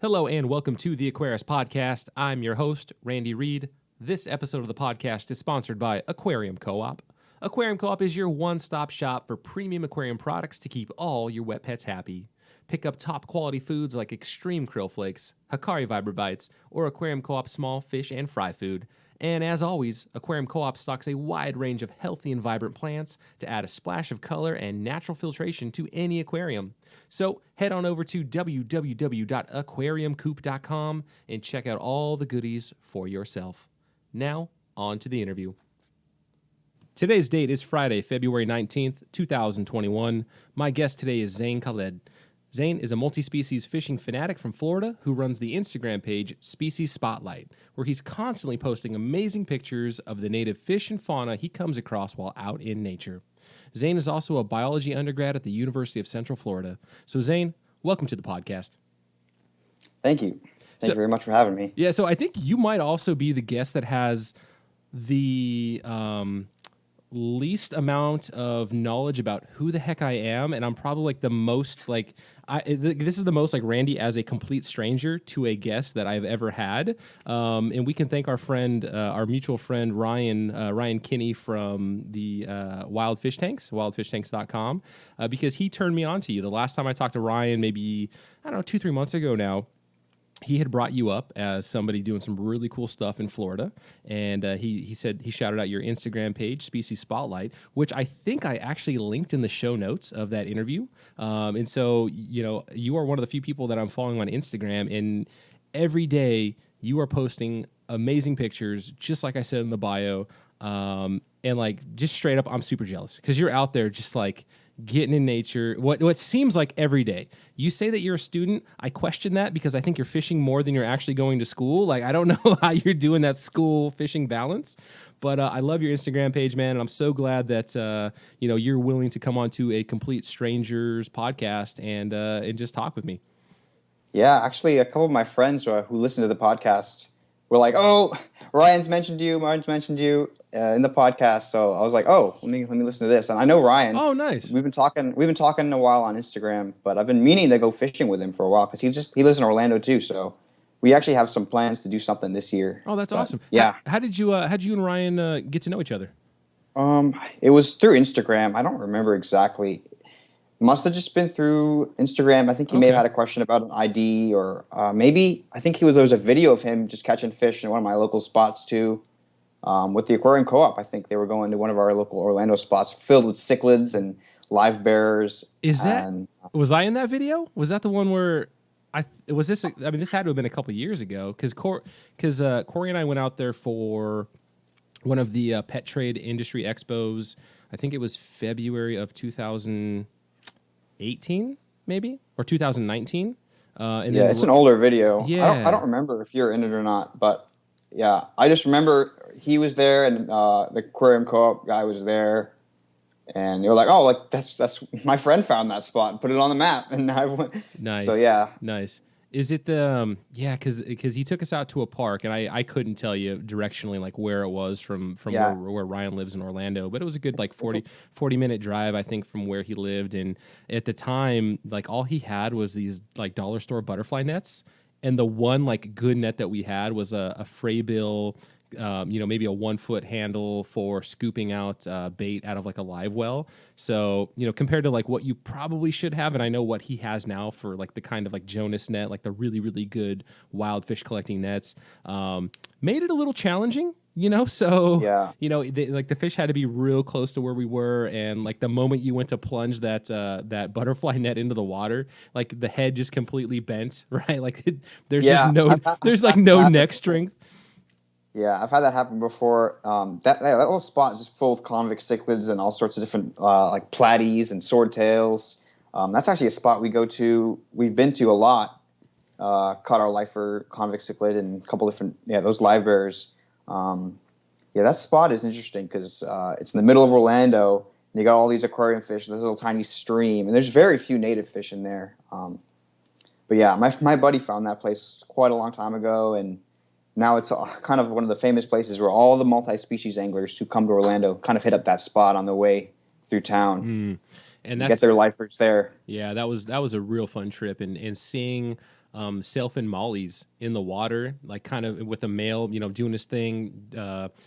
Hello and welcome to the Aquarius Podcast. I'm your host, Randy Reed. This episode of the podcast is sponsored by Aquarium Co-Op. Aquarium Co-Op is your one-stop shop for premium aquarium products to keep all your wet pets happy. Pick up top-quality foods like Extreme Krill Flakes, Hikari Vibra Bites, or Aquarium Co-Op small fish and fry food. And as always, Aquarium Co-Op stocks a wide range of healthy and vibrant plants to add a splash of color and natural filtration to any aquarium. So head on over to www.aquariumcoop.com and check out all the goodies for yourself. Now, on to the interview. Today's date is Friday, February 19th, 2021. My guest today is Zain Khalid. Zain is a multi-species fishing fanatic from Florida who runs the Instagram page Species Spotlight, where he's constantly posting amazing pictures of the native fish and fauna he comes across while out in nature. Zain is also a biology undergrad at the University of Central Florida. So Zain, welcome to the podcast. Thank you. Thank you very much for having me. Yeah, so I think you might also be the guest that has the least amount of knowledge about who the heck I am, and I'm probably like the most this is the most like Randy as a complete stranger to a guest that I've ever had, and we can thank our friend, our mutual friend Ryan Kinney from the Wild Fish Tanks, wildfishtanks.com, because he turned me on to you. The last time I talked to Ryan, maybe I don't know 2-3 months ago now, he had brought you up as somebody doing some really cool stuff in Florida, and he said he shouted out your Instagram page, Species Spotlight, which I think I actually linked in the show notes of that interview. And so, you know, you are one of the few people that I'm following on Instagram, and every day you are posting amazing pictures, just like I said in the bio, and like just straight up, I'm super jealous because you're out there just like getting in nature, what seems like every day. You say that you're a student. I question that because I think you're fishing more than you're actually going to school. Like, I don't know how you're doing that school fishing balance, but I love your Instagram page, man. And I'm so glad that, you're willing to come onto a complete stranger's podcast and just talk with me. Yeah, actually, a couple of my friends who listen to the podcast were like, "Oh, Ryan's mentioned you in the podcast." So I was like, "Oh, let me listen to this." And I know Ryan. Oh, nice. We've been talking a while on Instagram, but I've been meaning to go fishing with him for a while because he lives in Orlando too. So we actually have some plans to do something this year. Oh, that's awesome. Yeah. How did you and Ryan get to know each other? It was through Instagram. I don't remember exactly. Must have just been through Instagram. I think he may have had a question about an ID, or maybe I think there was a video of him just catching fish in one of my local spots too. With the Aquarium Co-op, I think they were going to one of our local Orlando spots filled with cichlids and live bears. Was I in that video? Was that the one where this had to have been a couple years ago because Corey and I went out there for one of the pet trade industry expos. I think it was February of 2018, maybe, or 2019. It's an older video. Yeah. I don't remember if you're in it or not, but yeah, I just remember he was there and the Aquarium Co-op guy was there, and they were like, "Oh, like that's my friend found that spot and put it on the map," and I went. Nice. So yeah, nice. Is it the because he took us out to a park, and I couldn't tell you directionally like where it was from where Ryan lives in Orlando, but it was a good like 40-minute drive, I think, from where he lived. And at the time, like all he had was these like dollar store butterfly nets, and the one like good net that we had was a Fraybill, maybe a 1-foot handle for scooping out bait out of like a live well. So, compared to like what you probably should have, and I know what he has now for like the kind of like Jonas net, like the really, really good wild fish collecting nets, made it a little challenging, So, yeah. The fish had to be real close to where we were. And like the moment you went to plunge that butterfly net into the water, like the head just completely bent, right? Like there's no neck strength. Yeah, I've had that happen before. That little spot is just full of convict cichlids and all sorts of different like platies and swordtails. That's actually a spot we've been to a lot. Caught our lifer convict cichlid and a couple different those live bears. That spot is interesting because it's in the middle of Orlando and you got all these aquarium fish. There's a little tiny stream and there's very few native fish in there. But yeah, my buddy found that place quite a long time ago, and now it's kind of one of the famous places where all the multi-species anglers who come to Orlando kind of hit up that spot on the way through town and get their lifers there. Yeah, that was a real fun trip, and seeing sailfin mollies in the water, like kind of with the male, doing his thing,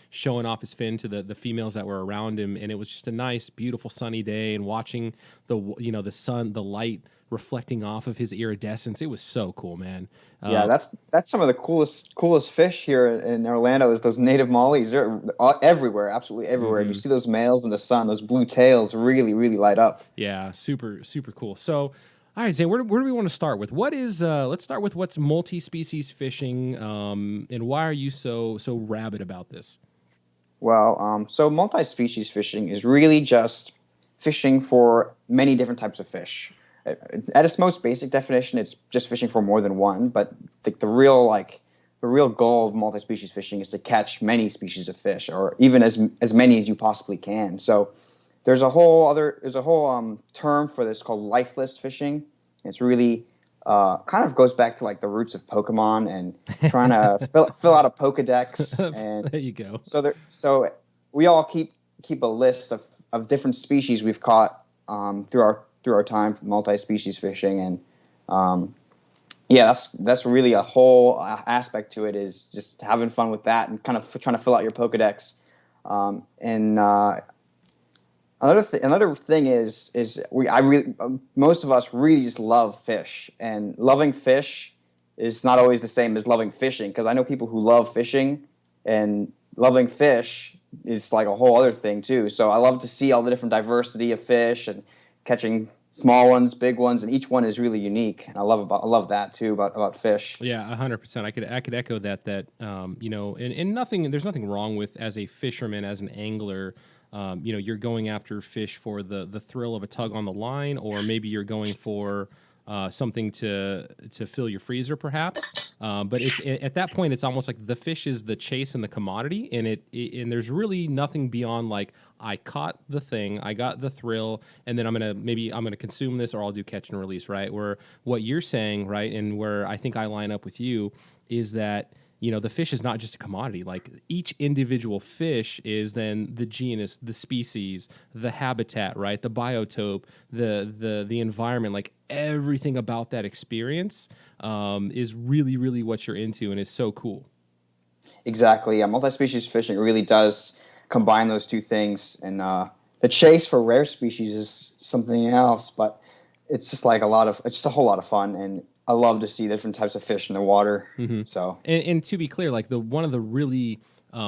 showing off his fin to the females that were around him. And it was just a nice, beautiful sunny day, and watching the sun, the light reflecting off of his iridescence. It was so cool, man. Yeah, that's some of the coolest fish here in Orlando is those native mollies. They're everywhere, absolutely everywhere. And you see those males in the sun, those blue tails really, really light up. Yeah, super, super cool. So, all right, Zane, where do we want to start with? What is, let's start with what's multi-species fishing, and why are you so rabid about this? Well, so multi-species fishing is really just fishing for many different types of fish. At its most basic definition, it's just fishing for more than one. But the real goal of multi-species fishing is to catch many species of fish, or even as many as you possibly can. So there's a whole term for this called lifeless fishing. It's really kind of goes back to like the roots of Pokemon and trying to fill out a Pokedex. And there you go. So we all keep a list of different species we've caught through our time multi-species fishing, and that's really a whole aspect to it, is just having fun with that and kind of trying to fill out your Pokedex. Another thing is most of us really just love fish, and loving fish is not always the same as loving fishing, because I know people who love fishing, and loving fish is like a whole other thing too. So I love to see all the different diversity of fish and catching small ones, big ones, and each one is really unique. And I love that too about fish. Yeah, 100%. I could echo that. And nothing. There's nothing wrong with, as a fisherman, as an angler. You're going after fish for the thrill of a tug on the line, or maybe you're going for something to fill your freezer, perhaps. But it's at that point, it's almost like the fish is the chase and the commodity, and there's really nothing beyond like, I caught the thing, I got the thrill, and then I'm gonna consume this, or I'll do catch and release, right? Where what you're saying, right, and where I think I line up with you is that, the fish is not just a commodity. Like, each individual fish is then the genus, the species, the habitat, right? The biotope, the environment, like everything about that experience is really, really what you're into, and is so cool. Exactly. Yeah, multi-species fishing really does combine those two things. And the chase for rare species is something else, but it's just like it's just a whole lot of fun, and I love to see different types of fish in the water. Mm-hmm. So, and to be clear, like one of the really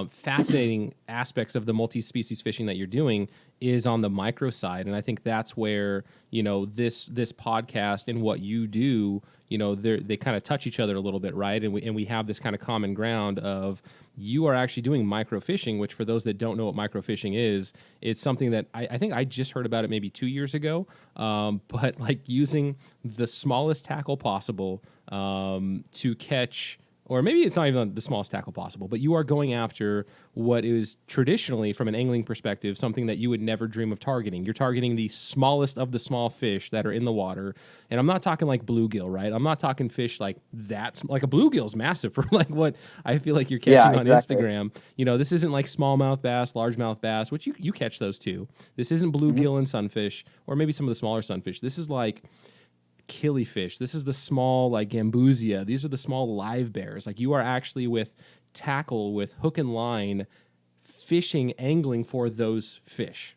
fascinating aspects of the multi-species fishing that you're doing is on the micro side, and I think that's where this podcast and what you do, they kind of touch each other a little bit, right? And we have this kind of common ground of, you are actually doing micro fishing, which, for those that don't know what micro fishing is, it's something that I think I just heard about it maybe 2 years ago. But like using the smallest tackle possible to catch, or maybe it's not even the smallest tackle possible, but you are going after what is traditionally, from an angling perspective, something that you would never dream of targeting. You're targeting the smallest of the small fish that are in the water. And I'm not talking like bluegill, right? I'm not talking fish like that. Like, a bluegill's massive for like what I feel like you're catching on Instagram. This isn't like smallmouth bass, largemouth bass, which you catch those too. This isn't bluegill and sunfish, or maybe some of the smaller sunfish. This is like killifish. This is the small, like, gambusia. These are the small live bears. Like, you are actually with tackle, with hook and line, fishing, angling for those fish.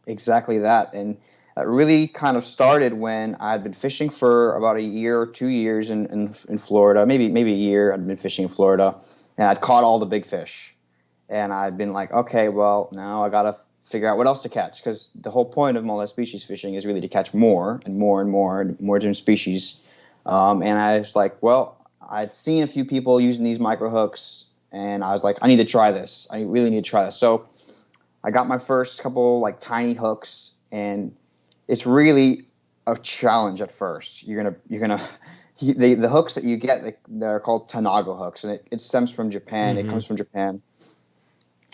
Exactly that. And that really kind of started when I'd been fishing for about a year or 2 years in Florida, maybe a year. I'd been fishing in Florida, and I'd caught all the big fish. And I'd been like, okay, well, now I got to figure out what else to catch, because the whole point of multi-species fishing is really to catch more and more and more and more different species. And I was like, well, I'd seen a few people using these micro hooks, and I was like, I need to try this. I really need to try this. So I got my first couple like tiny hooks, and it's really a challenge at first. The hooks that you get, they're called Tanago hooks, and it stems from Japan. Mm-hmm. It comes from Japan,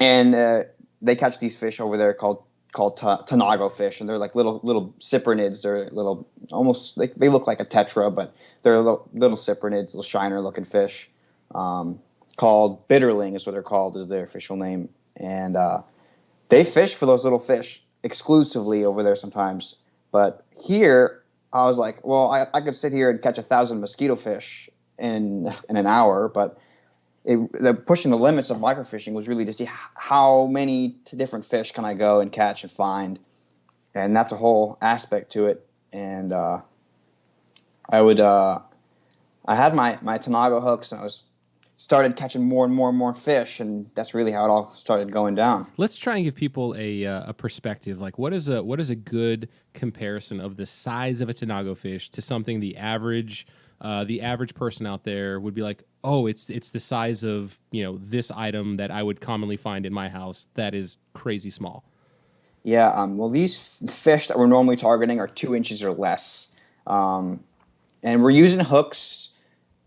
and they catch these fish over there called Tanago fish, and they're like little cyprinids. They're little, almost like, they look like a tetra, but they're little cyprinids, little shiner looking fish. Called bitterling is what they're called, is their official name. And they fish for those little fish exclusively over there sometimes. But here I was like, well, I could sit here and catch 1,000 mosquito fish in an hour, but pushing the limits of microfishing was really to see how many different fish can I go and catch and find, and that's a whole aspect to it. And I would I had my Tanago hooks, and I started catching more and more and more fish, and that's really how it all started going down. Let's try and give people a perspective. Like, what is a good comparison of the size of a Tanago fish to something the average person out there would be like, oh, it's the size of, you know, this item that I would commonly find in my house that is crazy small. Yeah, well, these fish that we're normally targeting are 2 inches or less, and we're using hooks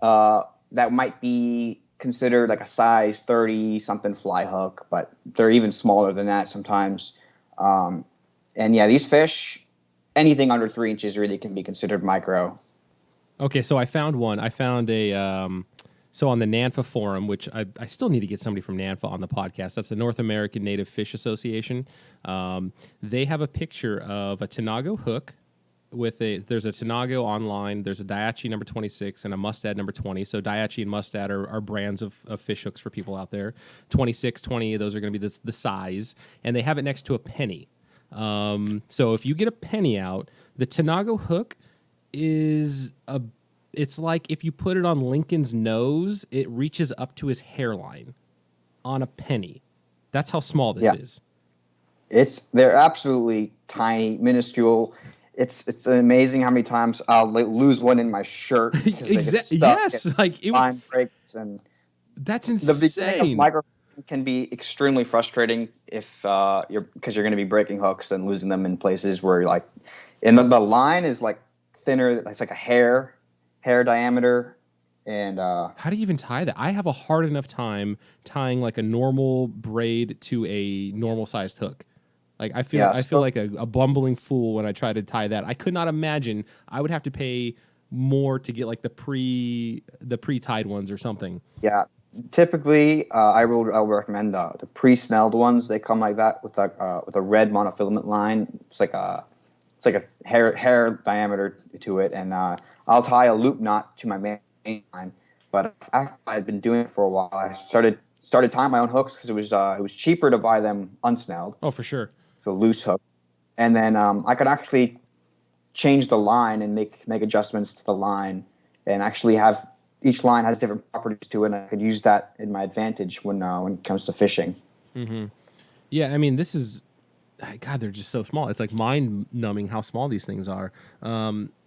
that might be considered like a size 30 something fly hook, but they're even smaller than that sometimes. And yeah, these fish, anything under 3 inches really can be considered micro. Okay, so I found one. I found so on the NANFA forum, which I still need to get somebody from NANFA on the podcast. That's the North American Native Fish Association. They have a picture of a Tanago hook there's a Tanago online, there's a Daiichi number 26 and a Mustad number 20. So Daiichi and Mustad are brands of fish hooks for people out there. 26, 20, those are going to be the size. And they have it next to a penny. So if you get a penny out, the Tanago hook it's like if you put it on Lincoln's nose, it reaches up to his hairline on a penny. That's how small this is. They're absolutely tiny, minuscule. It's amazing how many times I'll lose one in my shirt because they get stuck. Yes, like line breaks, and that's insane. The beginning of microfishing can be extremely frustrating if because you're going to be breaking hooks and losing them in places where you're like, and the line is like thinner. It's like a hair diameter. And how do you even tie that? I have a hard enough time tying like a normal braid to a normal sized hook. Like I feel like a bumbling fool when I try to tie that. I could not imagine I would have to pay more to get like the pre-tied ones or something. Yeah, typically I will recommend the pre-snelled ones. They come like that with a red monofilament line. It's like a hair diameter to it, and I'll tie a loop knot to my main line. But after I'd been doing it for a while, I started tying my own hooks because it was cheaper to buy them unsnelled. Oh, for sure. So loose hook, and then I could actually change the line and make adjustments to the line, and actually have each line has different properties to it, and I could use that in my advantage when it comes to fishing. Mm-hmm. Yeah, I mean, this is, God, they're just so small. It's like mind-numbing how small these things are.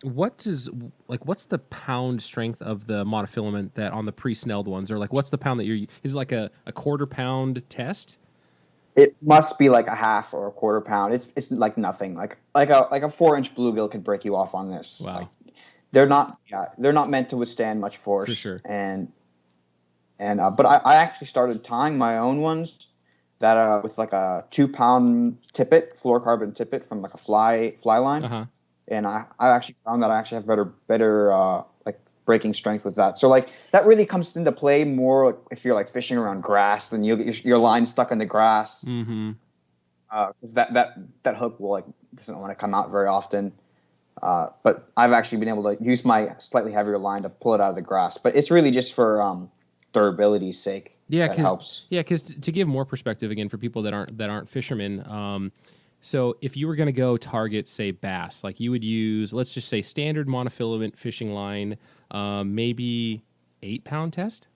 What's the pound strength of the monofilament that on the pre-snelled ones, or like what's the pound that is it like a quarter pound test? It must be like a half or a quarter pound. It's like nothing. Like a 4-inch bluegill could break you off on this. Wow. Like, they're not meant to withstand much force. For sure. But I actually started tying my own ones that with like a 2-pound tippet, fluorocarbon tippet from like a fly line. Uh-huh. And I actually found that I actually have better like breaking strength with that. So like that really comes into play more like, if you're like fishing around grass, then you'll get your line stuck in the grass. Mm-hmm. Because that hook doesn't want to come out very often. But I've actually been able to use my slightly heavier line to pull it out of the grass. But it's really just for durability's sake. Yeah, that helps. Yeah, because to give more perspective again for people that aren't fishermen. So if you were going to go target, say, bass, like you would use, let's just say, standard monofilament fishing line, maybe 8-pound test?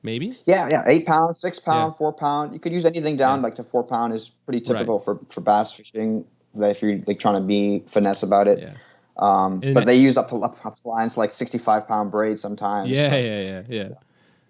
Maybe? Yeah, 8 pounds, 6 pound, 4 pound. You could use anything down like to 4 pound is pretty typical for bass fishing. If you're like trying to be finesse about it. Yeah. But they use up lines like 65-pound braid sometimes. Yeah.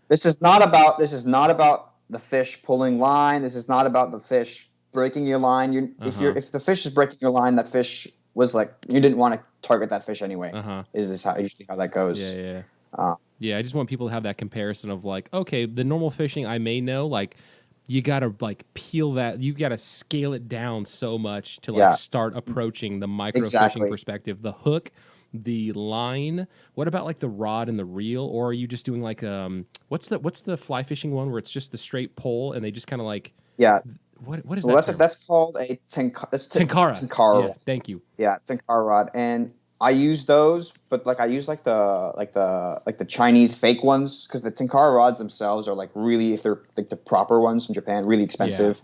This is not about the fish pulling line. This is not about the fish breaking your line. If the fish is breaking your line, that fish was like you didn't want to target that fish anyway. Is this usually how that goes? Yeah. I just want people to have that comparison of like, okay, the normal fishing I may know, like you gotta like peel that, you gotta scale it down so much to like start approaching the micro fishing perspective. The hook, the line. What about like the rod and the reel? Or are you just doing like what's the fly fishing one where it's just the straight pole and they just kind of like what is that? That's called a tenkara. Tenkara. Yeah, thank you. Yeah, tenkara rod. And I use those, but like I use like the Chinese fake ones because the Tenkara rods themselves are like really, if they're like the proper ones from Japan, really Yeah. expensive.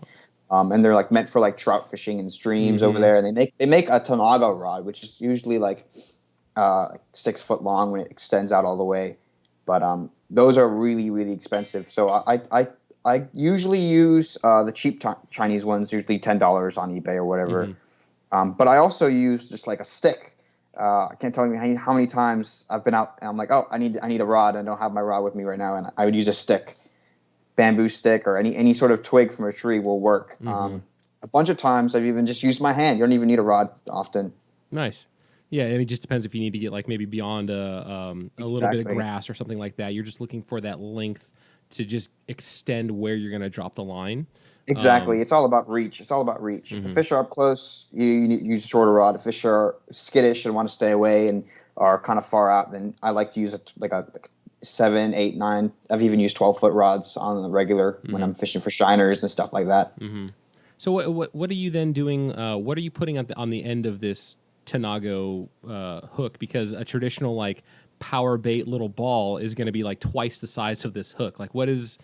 And they're like meant for like trout fishing in streams over Mm-hmm. there. And they make a Tanago rod, which is usually like 6 foot long when it extends out all the way. But those are really really expensive. So I usually use the cheap Chinese ones, usually $10 on eBay or whatever. Mm-hmm. But I also use just like a stick. I can't tell you how many times I've been out and I'm like, oh, I need a rod. I don't have my rod with me right now, and I would use a stick, bamboo stick, or any sort of twig from a tree will work. Mm-hmm. A bunch of times I've even just used my hand. You don't even need a rod often. Nice. Yeah, it just depends if you need to get like maybe beyond a little bit of Exactly. grass or something like that. You're just looking for that length to just extend where you're going to drop the line. Exactly. It's all about reach. It's all about reach. If the Mm-hmm. fish are up close, you use a shorter rod. If fish are skittish and want to stay away and are kind of far out, then I like to use like 7, 8, 9. I've even used 12-foot rods on the regular when Mm-hmm. I'm fishing for shiners and stuff like that. Mm-hmm. So what are you then doing? What are you putting on the end of this Tanago hook? Because a traditional like power bait little ball is going to be like twice the size of this hook. Like what is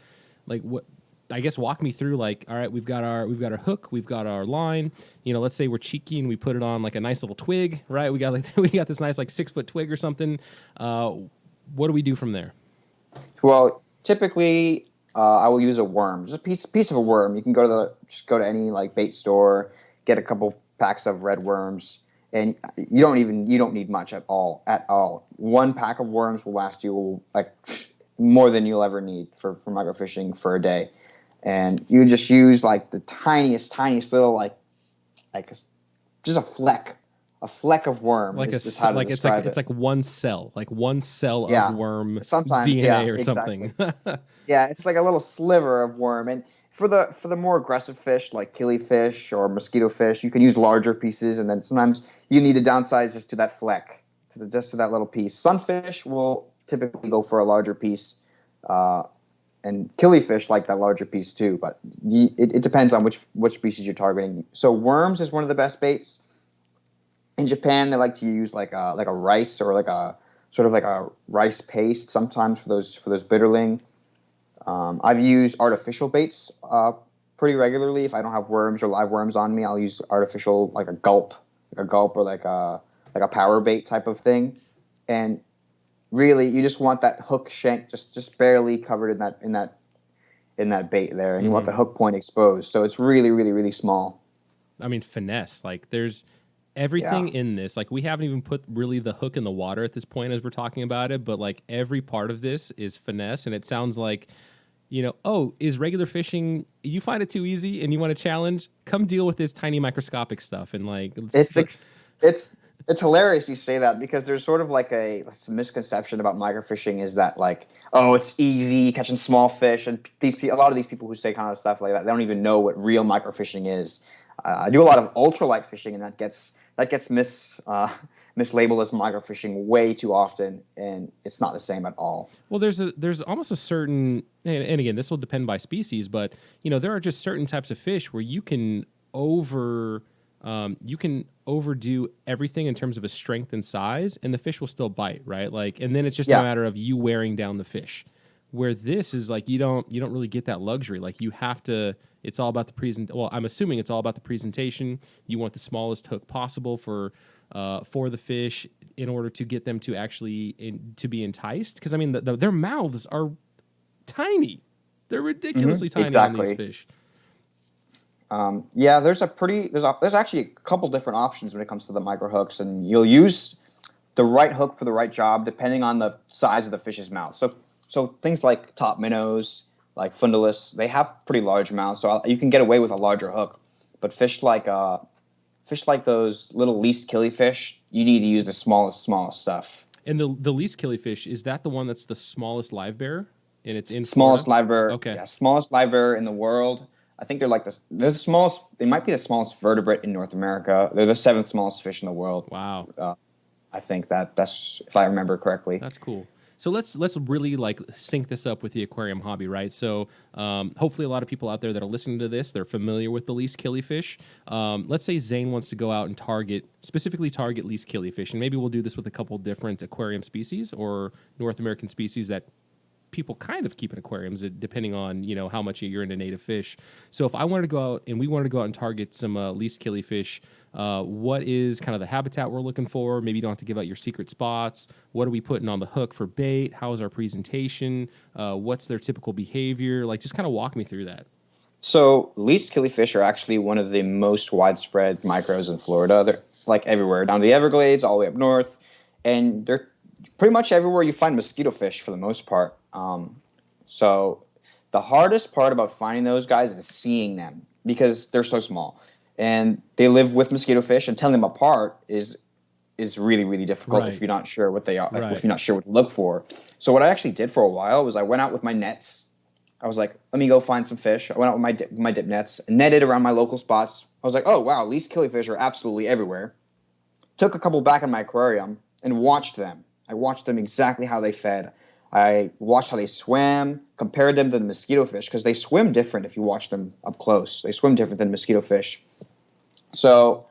like what? I guess walk me through like, all right, we've got our hook, we've got our line. You know, let's say we're cheeky and we put it on like a nice little twig, right? We got like we got this nice like 6-foot twig or something. What do we do from there? Well, typically I will use a worm, just a piece of a worm. You can just go to any like bait store, get a couple packs of red worms, and you don't need much at all. At all, one pack of worms will last you like more than you'll ever need for micro fishing for a day. And you just use like the tiniest little like just a fleck of worm Like is how to describe it's it. like one cell, Yeah, of worm sometimes, yeah, DNA or exactly. something. Yeah, it's like a little sliver of worm. And for the more aggressive fish like killifish or mosquito fish, you can use larger pieces. And then sometimes you need to downsize just to that fleck, just to that little piece. Sunfish will typically go for a larger piece, and killifish like that larger piece too. But it depends on which species you're targeting. So worms is one of the best baits. In Japan, they like to use like a rice or like a sort of like a rice paste sometimes for those bitterling. I've used artificial baits pretty regularly. If I don't have worms or live worms on me, I'll use artificial like a gulp or like a power bait type of thing. And really, you just want that hook shank just barely covered in that bait there, and you want Hmm. the hook point exposed. So it's really really really small. I mean, finesse. Like, there's Yeah. everything in this. Like, we haven't even put really the hook in the water at this point as we're talking about it, but like every part of this is finesse. And it sounds like, oh, is regular fishing, you find it too easy and you want a challenge? Come deal with this tiny microscopic stuff. And like, It's it's it's hilarious you say that because there's sort of like a misconception about microfishing is that like, oh, it's easy catching small fish, and a lot of these people who say kind of stuff like that, they don't even know what real microfishing is. I do a lot of ultralight fishing, and that gets mislabeled as microfishing way too often, and it's not the same at all. well, there's almost a certain, and again, this will depend by species, but there are just certain types of fish where you can overdo everything in terms of a strength and size, and the fish will still bite, right? Like, and then it's just a Yeah. matter of you wearing down the fish. Where this is like you don't really get that luxury. Like, you have to. It's all about the present. Well, I'm assuming it's all about the presentation. You want the smallest hook possible for the fish in order to get them to actually to be enticed. Because I mean, their mouths are tiny. They're ridiculously tiny on these Exactly. fish. Yeah, there's actually a couple different options when it comes to the micro hooks, and you'll use the right hook for the right job depending on the size of the fish's mouth. So things like top minnows, like fundulus, they have pretty large mouths, so you can get away with a larger hook. But fish like those little least killifish, you need to use the smallest stuff. And the least killifish, is that the one that's the smallest live bear, and it's in Florida? Smallest live bear, Okay. yeah, smallest live bear in the world. I think they're the smallest. They might be the smallest vertebrate in North America. They're the seventh smallest fish in the world. Wow. I think that's if I remember correctly. That's cool. So let's really like sync this up with the aquarium hobby, right? So hopefully a lot of people out there that are listening to this, they're familiar with the least killifish. Let's say Zain wants to go out and specifically target least killifish, and maybe we'll do this with a couple different aquarium species or North American species that people kind of keep in aquariums, depending on how much you're into native fish. So if I wanted to go out and we wanted to go out and target some least killifish, what is kind of the habitat we're looking for? Maybe you don't have to give out your secret spots. What are we putting on the hook for bait? How is our presentation? What's their typical behavior? Like, just kind of walk me through that. So least killifish are actually one of the most widespread micros in Florida. They're like everywhere, down to the Everglades, all the way up north, and they're pretty much everywhere you find mosquito fish for the most part. So the hardest part about finding those guys is seeing them because they're so small, and they live with mosquito fish, and telling them apart is really, really difficult if you're not sure what they are, if you're not sure what to look for. So what I actually did for a while was I went out with my nets. I was like, let me go find some fish. I went out with my dip nets, netted around my local spots. I was like, oh wow, least killifish are absolutely everywhere. Took a couple back in my aquarium and watched them. I watched them exactly how they fed. I watched how they swam, compared them to the mosquito fish, because they swim different if you watch them up close. They swim different than mosquito fish. So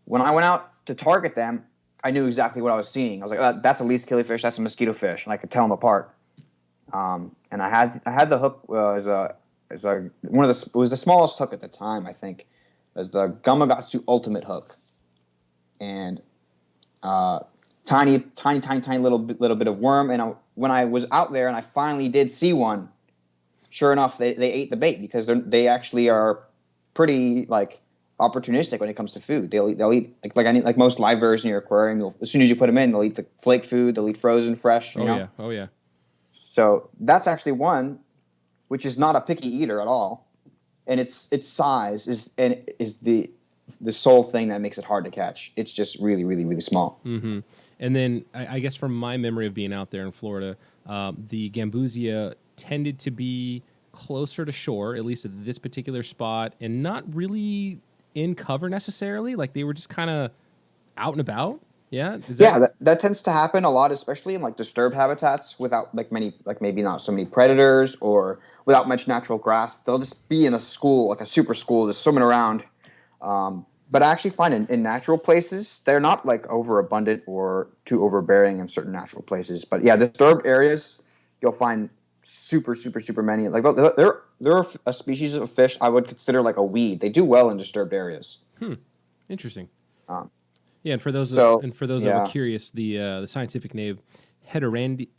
when I went out to target them, I knew exactly what I was seeing. I was like, that's a least killifish, that's a mosquito fish, and I could tell them apart. And I had the hook it was the smallest hook at the time, I think. It was the Gamakatsu Ultimate hook. And tiny little bit of worm. And when I was out there and I finally did see one, sure enough, they ate the bait because they actually are pretty like opportunistic when it comes to food. They'll eat like most live birds in your aquarium. As soon as you put them in, they'll eat the flake food. They'll eat frozen, fresh. You know? Oh yeah. So that's actually one which is not a picky eater at all, and its size is the sole thing that makes it hard to catch. It's just really, really, really small. Mm-hmm. And then I guess from my memory of being out there in Florida, the Gambusia tended to be closer to shore, at least at this particular spot, and not really in cover necessarily. Like they were just kind of out and about. Yeah. That tends to happen a lot, especially in like disturbed habitats without maybe not so many predators or without much natural grass. They'll just be in a school, like a super school, just swimming around. But I actually find in natural places, they're not like overabundant or too overbearing in certain natural places. But yeah, disturbed areas, you'll find super, super, super many. Like they're a species of fish I would consider like a weed. They do well in disturbed areas. Interesting. Yeah, and for those that were curious, the scientific name Heterandria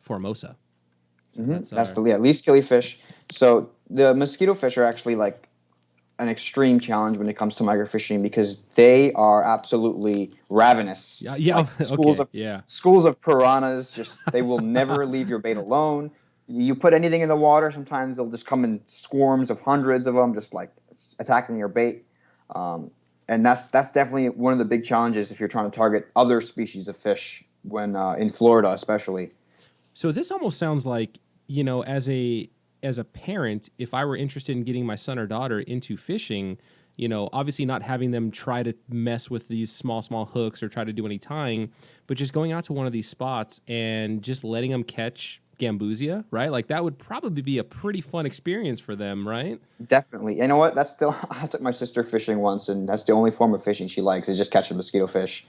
formosa. So that's the least killifish. So the mosquito fish are actually like an extreme challenge when it comes to migrant fishing because they are absolutely ravenous. Yeah. Like schools of piranhas. Just they will never leave your bait alone. You put anything in the water, sometimes they'll just come in swarms of hundreds of them, just like attacking your bait. And that's definitely one of the big challenges if you're trying to target other species of fish when in Florida, especially. So this almost sounds like, as a parent, if I were interested in getting my son or daughter into fishing, obviously not having them try to mess with these small hooks or try to do any tying, but just going out to one of these spots and just letting them catch Gambusia, right? Like that would probably be a pretty fun experience for them, right? Definitely. You know what? I took my sister fishing once, and that's the only form of fishing she likes is just catching mosquito fish.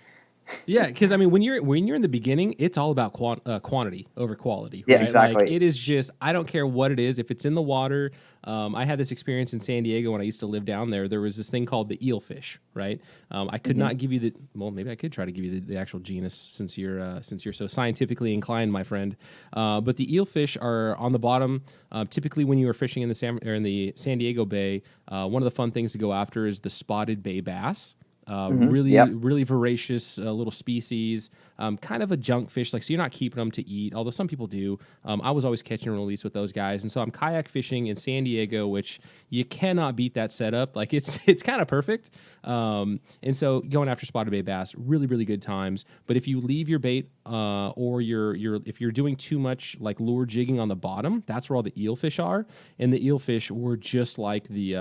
Yeah, because I mean, when you're in the beginning, it's all about quantity over quality. Right? Yeah, exactly. Like, it is just I don't care what it is. If it's in the water, I had this experience in San Diego when I used to live down there. There was this thing called the eelfish, right? I could not give you maybe I could try to give you the actual genus since you're so scientifically inclined, my friend. But the eelfish are on the bottom. Typically, when you are fishing in the San Diego Bay, one of the fun things to go after is the spotted bay bass. Really voracious little species, kind of a junk fish. Like, so you're not keeping them to eat, although some people do. I was always catch and release with those guys. And so I'm kayak fishing in San Diego, which you cannot beat that setup. Like it's kind of perfect. And so going after spotted bay bass, really, really good times. But if you leave your bait, or if you're doing too much like lure jigging on the bottom, that's where all the eelfish are. And the eelfish were just like the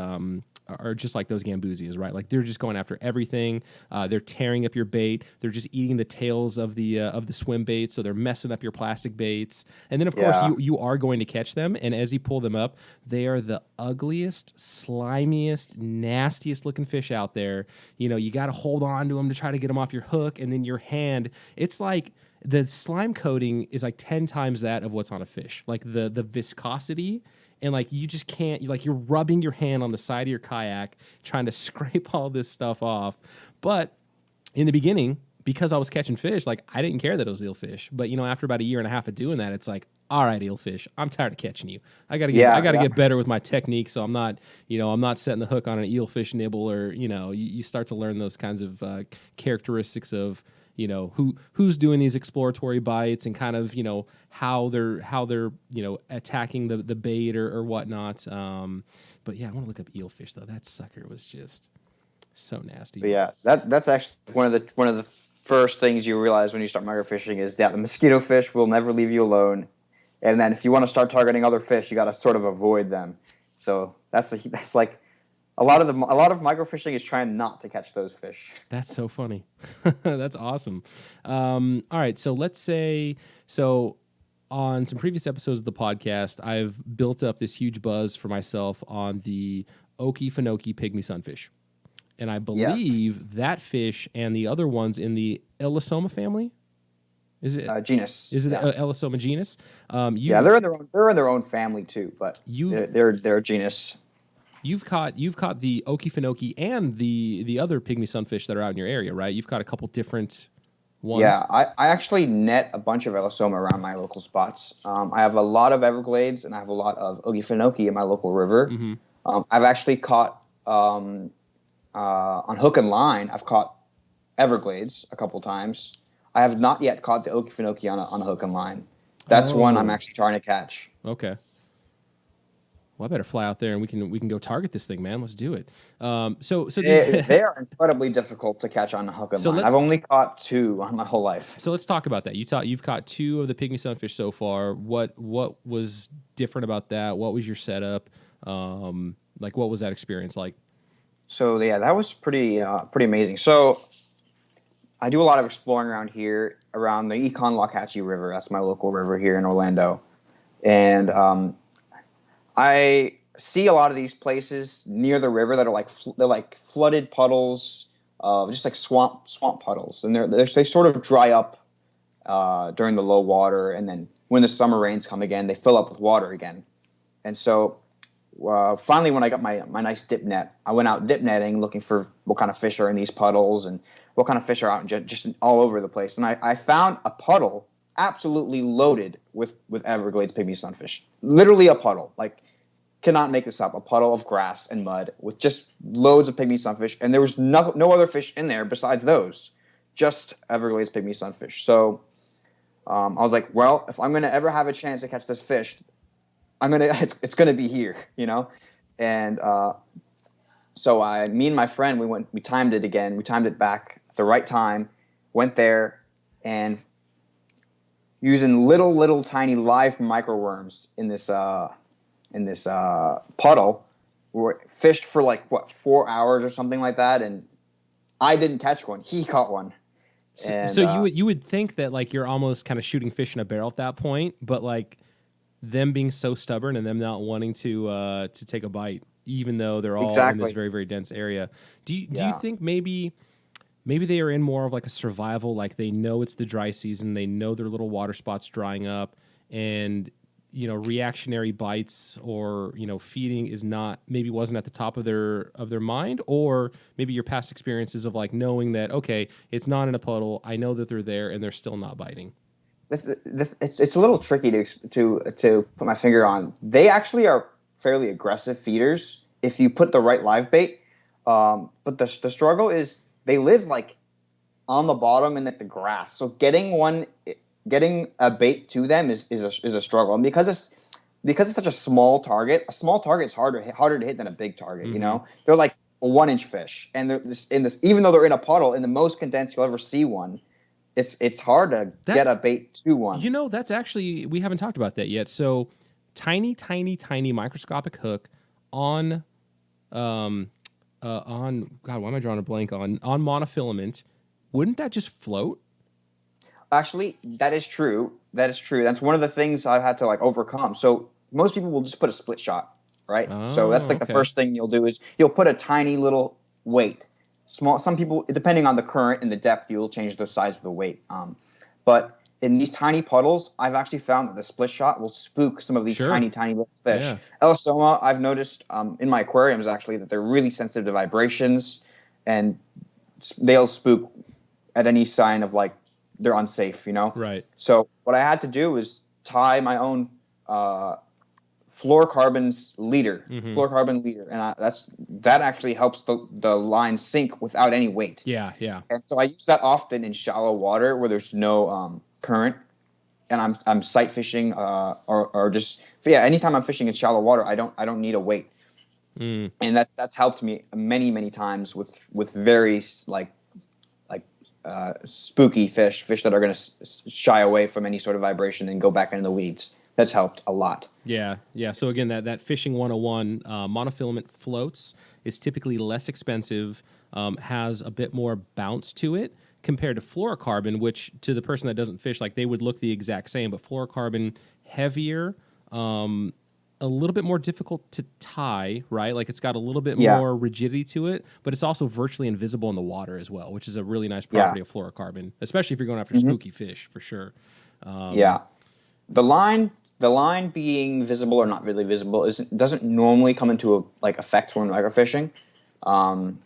are just like those gambusias, right? Like they're just going after everything. They're tearing up your bait. They're just eating the tails of the swim baits, so they're messing up your plastic baits. And then of course you are going to catch them. And as you pull them up, they are the ugliest, slimiest, nastiest looking fish out there. You know, you got to hold on to them to try to get them off your hook, and then your hand. It's like the slime coating is like 10 times that of what's on a fish. Like the viscosity, and like you just can't, like you're rubbing your hand on the side of your kayak trying to scrape all this stuff off. But in the beginning, because I was catching fish, like I didn't care that it was eelfish. But you know, after about a year and a half of doing that, it's like, all right, eelfish, I'm tired of catching you. I gotta get better with my technique, so I'm not setting the hook on an eelfish nibble, or you start to learn those kinds of characteristics of who's doing these exploratory bites, and kind of how they're attacking the bait or whatnot. But yeah, I want to look up eelfish though. That sucker was just so nasty. But yeah, that's actually one of the first things you realize when you start microfishing is that the mosquito fish will never leave you alone. And then if you want to start targeting other fish, you got to sort of avoid them. So that's like a lot of microfishing is trying not to catch those fish. That's so funny. That's awesome. All right, so let's say on some previous episodes of the podcast, I've built up this huge buzz for myself on the Okefenokee Pygmy Sunfish. And I believe that fish and the other ones in the Ellisoma family. Is it genus? Is it Ellisoma genus? They're in their own family too, but they're a genus. You've caught the Okefenokee and the other pygmy sunfish that are out in your area, right? You've caught a couple different ones. Yeah, I actually net a bunch of Ellisoma around my local spots. I have a lot of Everglades, and I have a lot of Okefenokee in my local river. Mm-hmm. I've actually caught on hook and line. I've caught Everglades a couple times. I have not yet caught the Okefenokee on a hook and line. That's one I'm actually trying to catch. Okay. Well, I better fly out there and we can go target this thing, man. Let's do it. They are incredibly difficult to catch on a hook and line. I've only caught 2 on my whole life. So let's talk about that. You've caught 2 of the pygmy sunfish so far. What was different about that? What was your setup? Like what was that experience like? So yeah, that was pretty amazing. So I do a lot of exploring around here, around the Econ-Lockhatchee River. That's my local river here in Orlando. And I see a lot of these places near the river that are they're like flooded puddles, just like swamp puddles. And they sort of dry up during the low water. And then when the summer rains come again, they fill up with water again. And so finally, when I got my nice dip net, I went out dip netting, looking for what kind of fish are in these puddles and what kind of fish are out just all over the place. And I found a puddle absolutely loaded with Everglades pygmy sunfish. Literally a puddle. Like, cannot make this up. A puddle of grass and mud with just loads of pygmy sunfish. And there was no other fish in there besides those. Just Everglades pygmy sunfish. So I was like, well, if I'm going to ever have a chance to catch this fish, it's going to be here, And so me and my friend, we timed it again. We timed it back at the right time, went there, and using little tiny live microworms in this puddle, we fished for 4 hours or something like that, and I didn't catch one. He caught one. So you would think that like you're almost kind of shooting fish in a barrel at that point, but like them being so stubborn and them not wanting to take a bite, even though they're all in this very, very dense area. Do you think maybe they are in more of like a survival, like they know it's the dry season, they know their little water spots drying up, and reactionary bites or feeding wasn't at the top of their mind, or maybe your past experiences of like knowing that okay, it's not in a puddle, I know that they're there and they're still not biting. It's a little tricky to put my finger on. They actually are fairly aggressive feeders if you put the right live bait. But the struggle is they live like on the bottom and at the grass. So getting a bait to them is a struggle. And because it's such a small target is harder to hit than a big target. Mm-hmm. They're like a 1-inch fish, and they're even though they're in a puddle, in the most condensed you'll ever see one. It's hard to get a bait to one. That's actually, we haven't talked about that yet. So tiny microscopic hook on on God, why am I drawing a blank on monofilament? Wouldn't that just float? Actually, that is true. That is true. That's one of the things I've had to like overcome. So most people will just put a split shot, right? So that's Oh, like the okay. first thing you'll do is you'll put a tiny little weight. Small. Some people, depending on the current and the depth, you'll change the size of the weight. But in these tiny puddles, I've actually found that the split shot will spook some of these Sure. tiny little fish. Yeah. Elasoma, I've noticed in my aquariums actually that they're really sensitive to vibrations, and they'll spook at any sign of like they're unsafe, you know? Right. So what I had to do was tie my own Mm-hmm. fluorocarbon leader, and that actually helps the line sink without any weight. Yeah. Yeah. And so I use that often in shallow water where there's no current, and I'm sight fishing or just anytime I'm fishing in shallow water, I don't need a weight, and that's helped me many times with very spooky fish that are going to shy away from any sort of vibration and go back into the weeds. That's helped a lot. Yeah, yeah. So again, that fishing 101, monofilament floats is typically less expensive, has a bit more bounce to it compared to fluorocarbon, which to the person that doesn't fish, like they would look the exact same, but fluorocarbon heavier, a little bit more difficult to tie, right? Like it's got a little bit Yeah. more rigidity to it, but it's also virtually invisible in the water as well, which is a really nice property of fluorocarbon, especially if you're going after spooky fish for sure. Yeah. The line being visible or not really visible doesn't normally come into effect when microfishing. I'm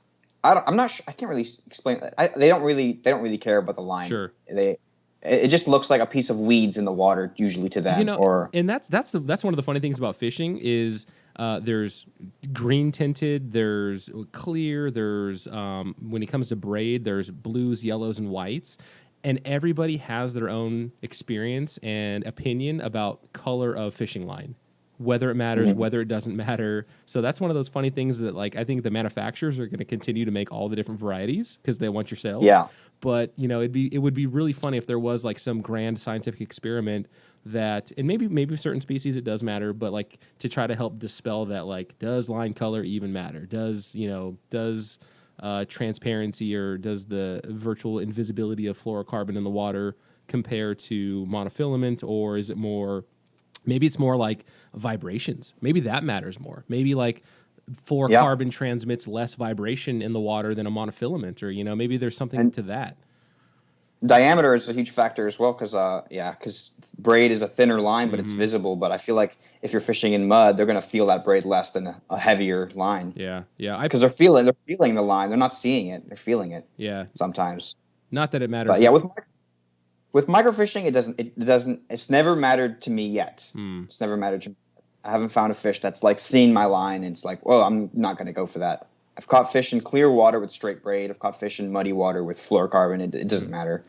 not sure. I can't really explain. They don't really care about the line. Sure. It just looks like a piece of weeds in the water usually to them. And that's one of the funny things about fishing is there's green tinted, there's clear, there's when it comes to braid, there's blues, yellows, and whites, and everybody has their own experience and opinion about color of fishing line, whether it matters, whether it doesn't matter. So that's one of those funny things that like I think the manufacturers are going to continue to make all the different varieties because they want your sales. Yeah. But it would be really funny if there was like some grand scientific experiment that, and maybe certain species it does matter, but like to try to help dispel that, like, does line color even matter? Does transparency or does the virtual invisibility of fluorocarbon in the water compare to monofilament, or is it more? Maybe it's more like vibrations. Maybe that matters more. Maybe like fluorocarbon transmits less vibration in the water than a monofilament, or maybe there's something to that. Diameter is a huge factor as well because braid is a thinner line, but it's visible. But I feel like if you're fishing in mud, they're going to feel that braid less than a heavier line. Yeah. Because they're feeling the line. They're not seeing it. They're feeling it. Yeah. Sometimes. Not that it matters. But yeah, with microfishing, it's never mattered to me yet. It's never mattered to me. I haven't found a fish that's like seen my line and it's like, well, I'm not going to go for that. I've caught fish in clear water with straight braid. I've caught fish in muddy water with fluorocarbon. It doesn't matter.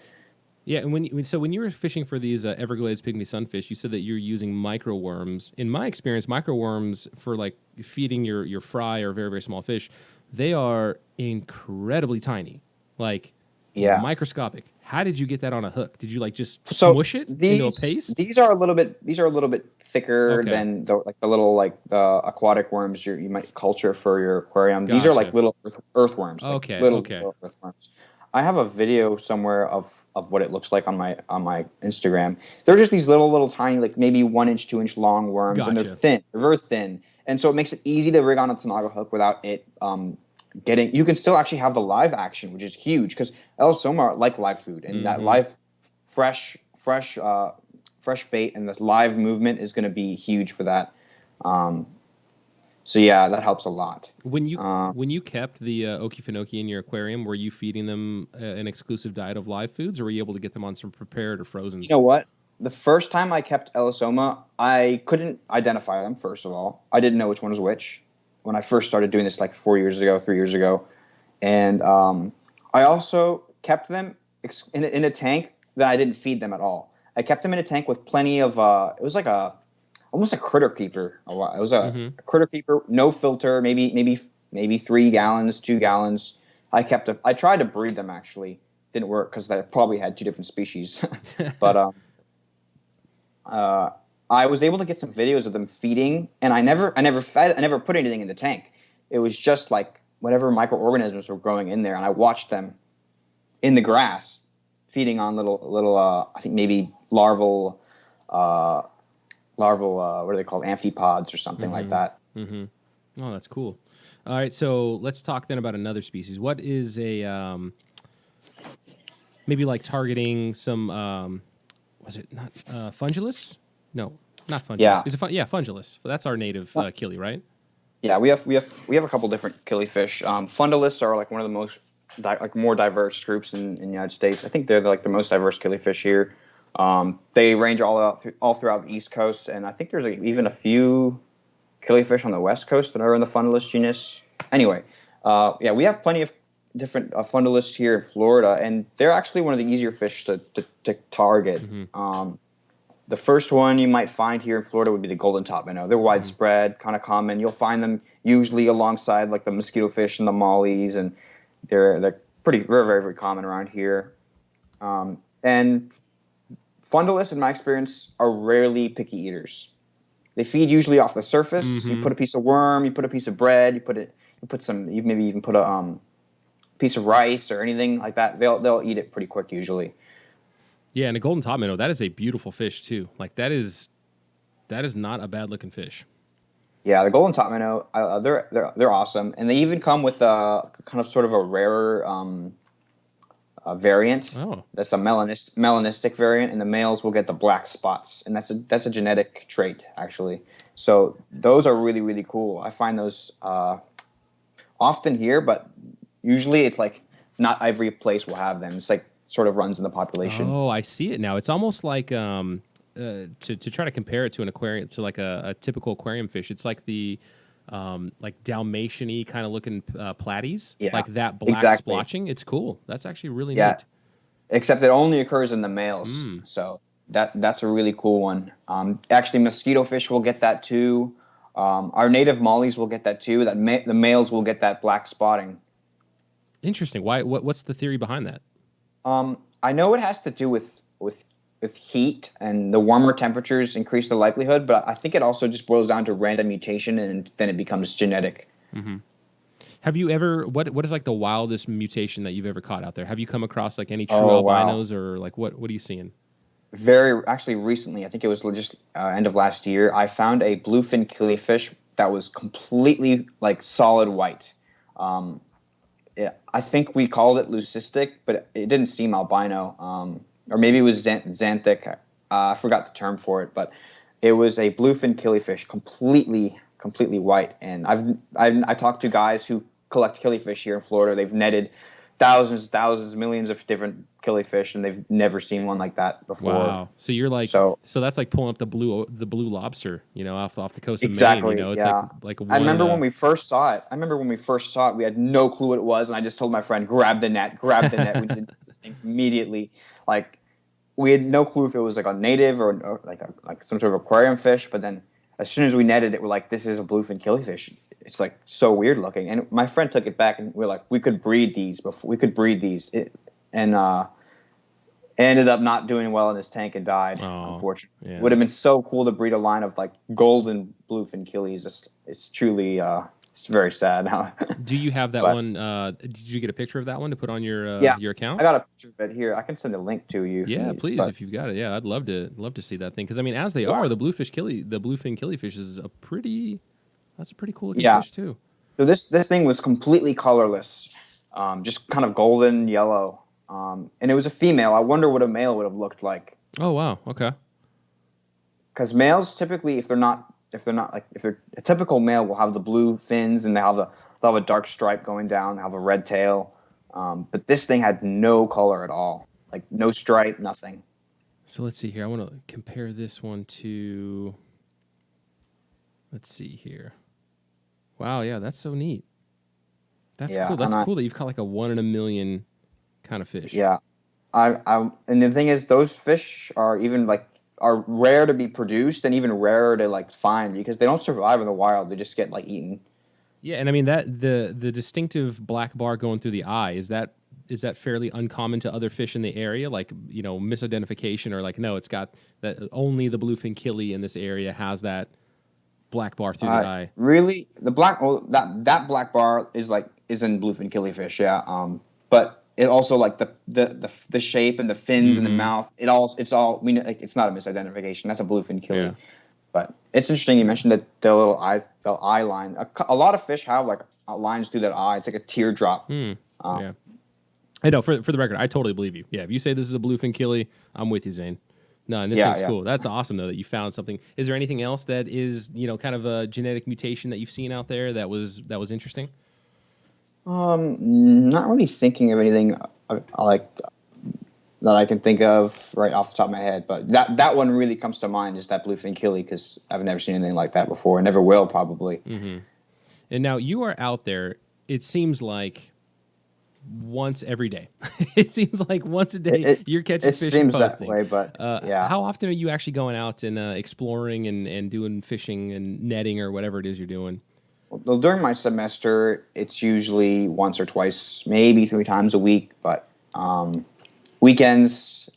Yeah, and when you were fishing for these Everglades pygmy sunfish, you said that you're using microworms. In my experience, microworms for like feeding your fry or very, very small fish, they are incredibly tiny, like microscopic. How did you get that on a hook? Did you like just smush it into a paste? These are a little bit thicker than the little the aquatic worms you might culture for your aquarium. Gotcha. These are like little earthworms. Little earthworms. I have a video somewhere of what it looks like on my Instagram. They're just these little tiny, like maybe 1 inch, 2 inch long worms, and they're thin. They're very thin, and so it makes it easy to rig on a Tanago hook without it you can still actually have the live action, which is huge because Elasoma like live food, and that live, fresh bait and the live movement is going to be huge for that. So yeah, that helps a lot. When you kept the Okefenokee in your aquarium, were you feeding them an exclusive diet of live foods, or were you able to get them on some prepared or frozen? You know what? The first time I kept Elasoma, I couldn't identify them. First of all, I didn't know which one was which when I first started doing this, like 3 years ago, and I also kept them in a tank that I didn't feed them at all. I kept them in a tank with plenty of. It was like almost a critter keeper. It was a critter keeper, no filter, maybe 3 gallons, 2 gallons. I tried to breed them actually, didn't work because they probably had 2 different species, but I was able to get some videos of them feeding, and I never put anything in the tank. It was just like whatever microorganisms were growing in there, and I watched them in the grass feeding on little I think maybe larval what are they called, amphipods or something like that. Oh, that's cool. All right, so let's talk then about another species. What is a maybe like targeting some was it not Fungulus? No, not Fungulus. Yeah. Is it Fungulus? That's our native killie, right? Yeah, we have a couple different killifish. Fundulists are like one of the most more diverse groups in the United States. I think they're like the most diverse killifish here. They range all throughout the East Coast, and I think there's even a few killifish on the West Coast that are in the Fundulus genus. Anyway, yeah, we have plenty of different fundulists here in Florida, and they're actually one of the easier fish to target. The first one you might find here in Florida would be the golden top minnow. They're widespread, kind of common. You'll find them usually alongside like the mosquito fish and the mollies, and they're very, very common around here. And fundulists, in my experience, are rarely picky eaters. They feed usually off the surface. You put a piece of worm, you put a piece of bread, you maybe even put a piece of rice or anything like that. They'll eat it pretty quick usually. Yeah, and a golden top minnow, that is a beautiful fish too. Like that is not a bad looking fish. Yeah, the golden top minnow, they're awesome, and they even come with a kind of sort of a rarer variant. Oh, That's a melanistic variant, and the males will get the black spots, and that's a genetic trait actually. So those are really, really cool. I find those often here, but usually it's like not every place will have them. It's like sort of runs in the population. Oh, I see it now. It's almost like to try to compare it to an aquarium, to like a typical aquarium fish. It's like the like Dalmatian-y kind of looking platies, Yeah, like that black exactly. splotching. It's cool. That's actually really Yeah, neat. except it only occurs in the males. So that's a really cool one. Actually, mosquito fish will get that too. Our native mollies will get that too. The males will get that black spotting. Interesting. Why? What's the theory behind that? I know it has to do with heat, and the warmer temperatures increase the likelihood, but I think it also just boils down to random mutation, and then it becomes genetic. Have you ever what is like the wildest mutation that you've ever caught out there? Have you come across like any true Oh wow! albinos, or like what are you seeing? Very actually recently, I think it was just end of last year. I found a bluefin killifish that was completely like solid white. Um, I think we called it leucistic, but it didn't seem albino. Or maybe it was xanthic. I forgot the term for it, but it was a bluefin killifish, completely white. And I talked to guys who collect killifish here in Florida. They've netted thousands, millions of different killifish, and they've never seen one like that before. Wow. So you're like, So so that's like pulling up the blue lobster, off the coast of exactly, Maine. It's yeah. like one. I remember when we first saw it. We had no clue what it was, and I just told my friend, "Grab the net, grab the net." We did this thing immediately. Like we had no clue if it was like a native or like some sort of aquarium fish. But then as soon as we netted it, we're like, "This is a bluefin killifish." It's like so weird looking. And my friend took it back, and we're like, "We could breed these before. We could breed these." Ended up not doing well in his tank and died, unfortunately. yeah. It would have been so cool to breed a line of like golden bluefin killies. It's truly it's very sad now. Do you have that But one? Did you get a picture of that one to put on yeah, your account? I got a picture of it here. I can send a link to you. Yeah, please, But if you've got it. Yeah, I'd love to see that thing, because I mean, as they yeah, are, the bluefin killifish is that's a pretty cool looking yeah. fish too. So this thing was completely colorless, just kind of golden yellow, and it was a female. I wonder what a male would have looked like. Oh wow, okay. Because males typically, if they're a typical male will have the blue fins, and they'll have a dark stripe going down. They have a red tail, but this thing had no color at all, like no stripe, nothing. So let's see here. I want to compare this one to. Let's see here. Wow, yeah, that's so neat. That's Yeah, cool. That's cool that you've caught like a 1 in a million kind of fish. yeah. And the thing is, those fish are rare to be produced, and even rarer to like find, because they don't survive in the wild. They just get like eaten. Yeah, and I mean that the distinctive black bar going through the eye, is that fairly uncommon to other fish in the area? Like, misidentification, or like, no, it's got that only the bluefin killie in this area has that black bar through the eye. Really, that black bar is like is in bluefin killifish, yeah. But it also like the shape and the fins and the mouth. It's all. I mean, like, it's not a misidentification. That's a bluefin killi. Yeah. But it's interesting you mentioned that the eye line. A lot of fish have like lines through that eye. It's like a teardrop. Yeah. I know, for the record, I totally believe you. Yeah, if you say this is a bluefin killie, I'm with you, Zain. No, and this thing's cool. That's awesome, though, that you found something. Is there anything else that is, kind of a genetic mutation that you've seen out there that was interesting? Not really thinking of anything like that I can think of right off the top of my head, but that one really comes to mind is that bluefin killie because I've never seen anything like that before, and never will probably. And now you are out there. It seems like once every day. It seems like once a day you're catching fish and posting. That way, but yeah. How often are you actually going out and exploring and doing fishing and netting or whatever it is you're doing? Well, during my semester, it's usually once or twice, maybe 3 times a week. But weekends,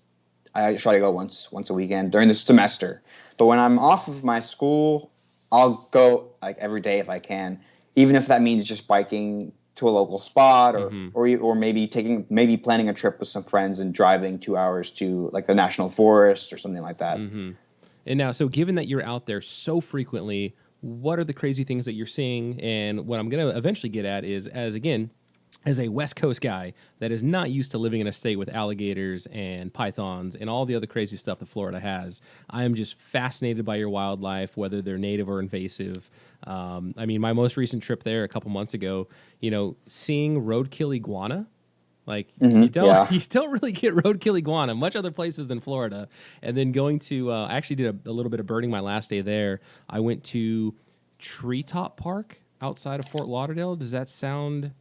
I try to go once a weekend during the semester. But when I'm off of my school, I'll go like every day if I can, even if that means just biking to a local spot or maybe planning a trip with some friends and driving 2 hours to like the national forest or something like that. And now, so given that you're out there so frequently, what are the crazy things that you're seeing? And what I'm going to eventually get at is, as a West Coast guy that is not used to living in a state with alligators and pythons and all the other crazy stuff that Florida has, I am just fascinated by your wildlife, whether they're native or invasive. I mean, my most recent trip there a couple months ago, seeing roadkill iguana, like you don't really get roadkill iguana much other places than Florida. And then going to, I actually did a little bit of birding my last day there. I went to Treetop Park outside of Fort Lauderdale. Does that sound...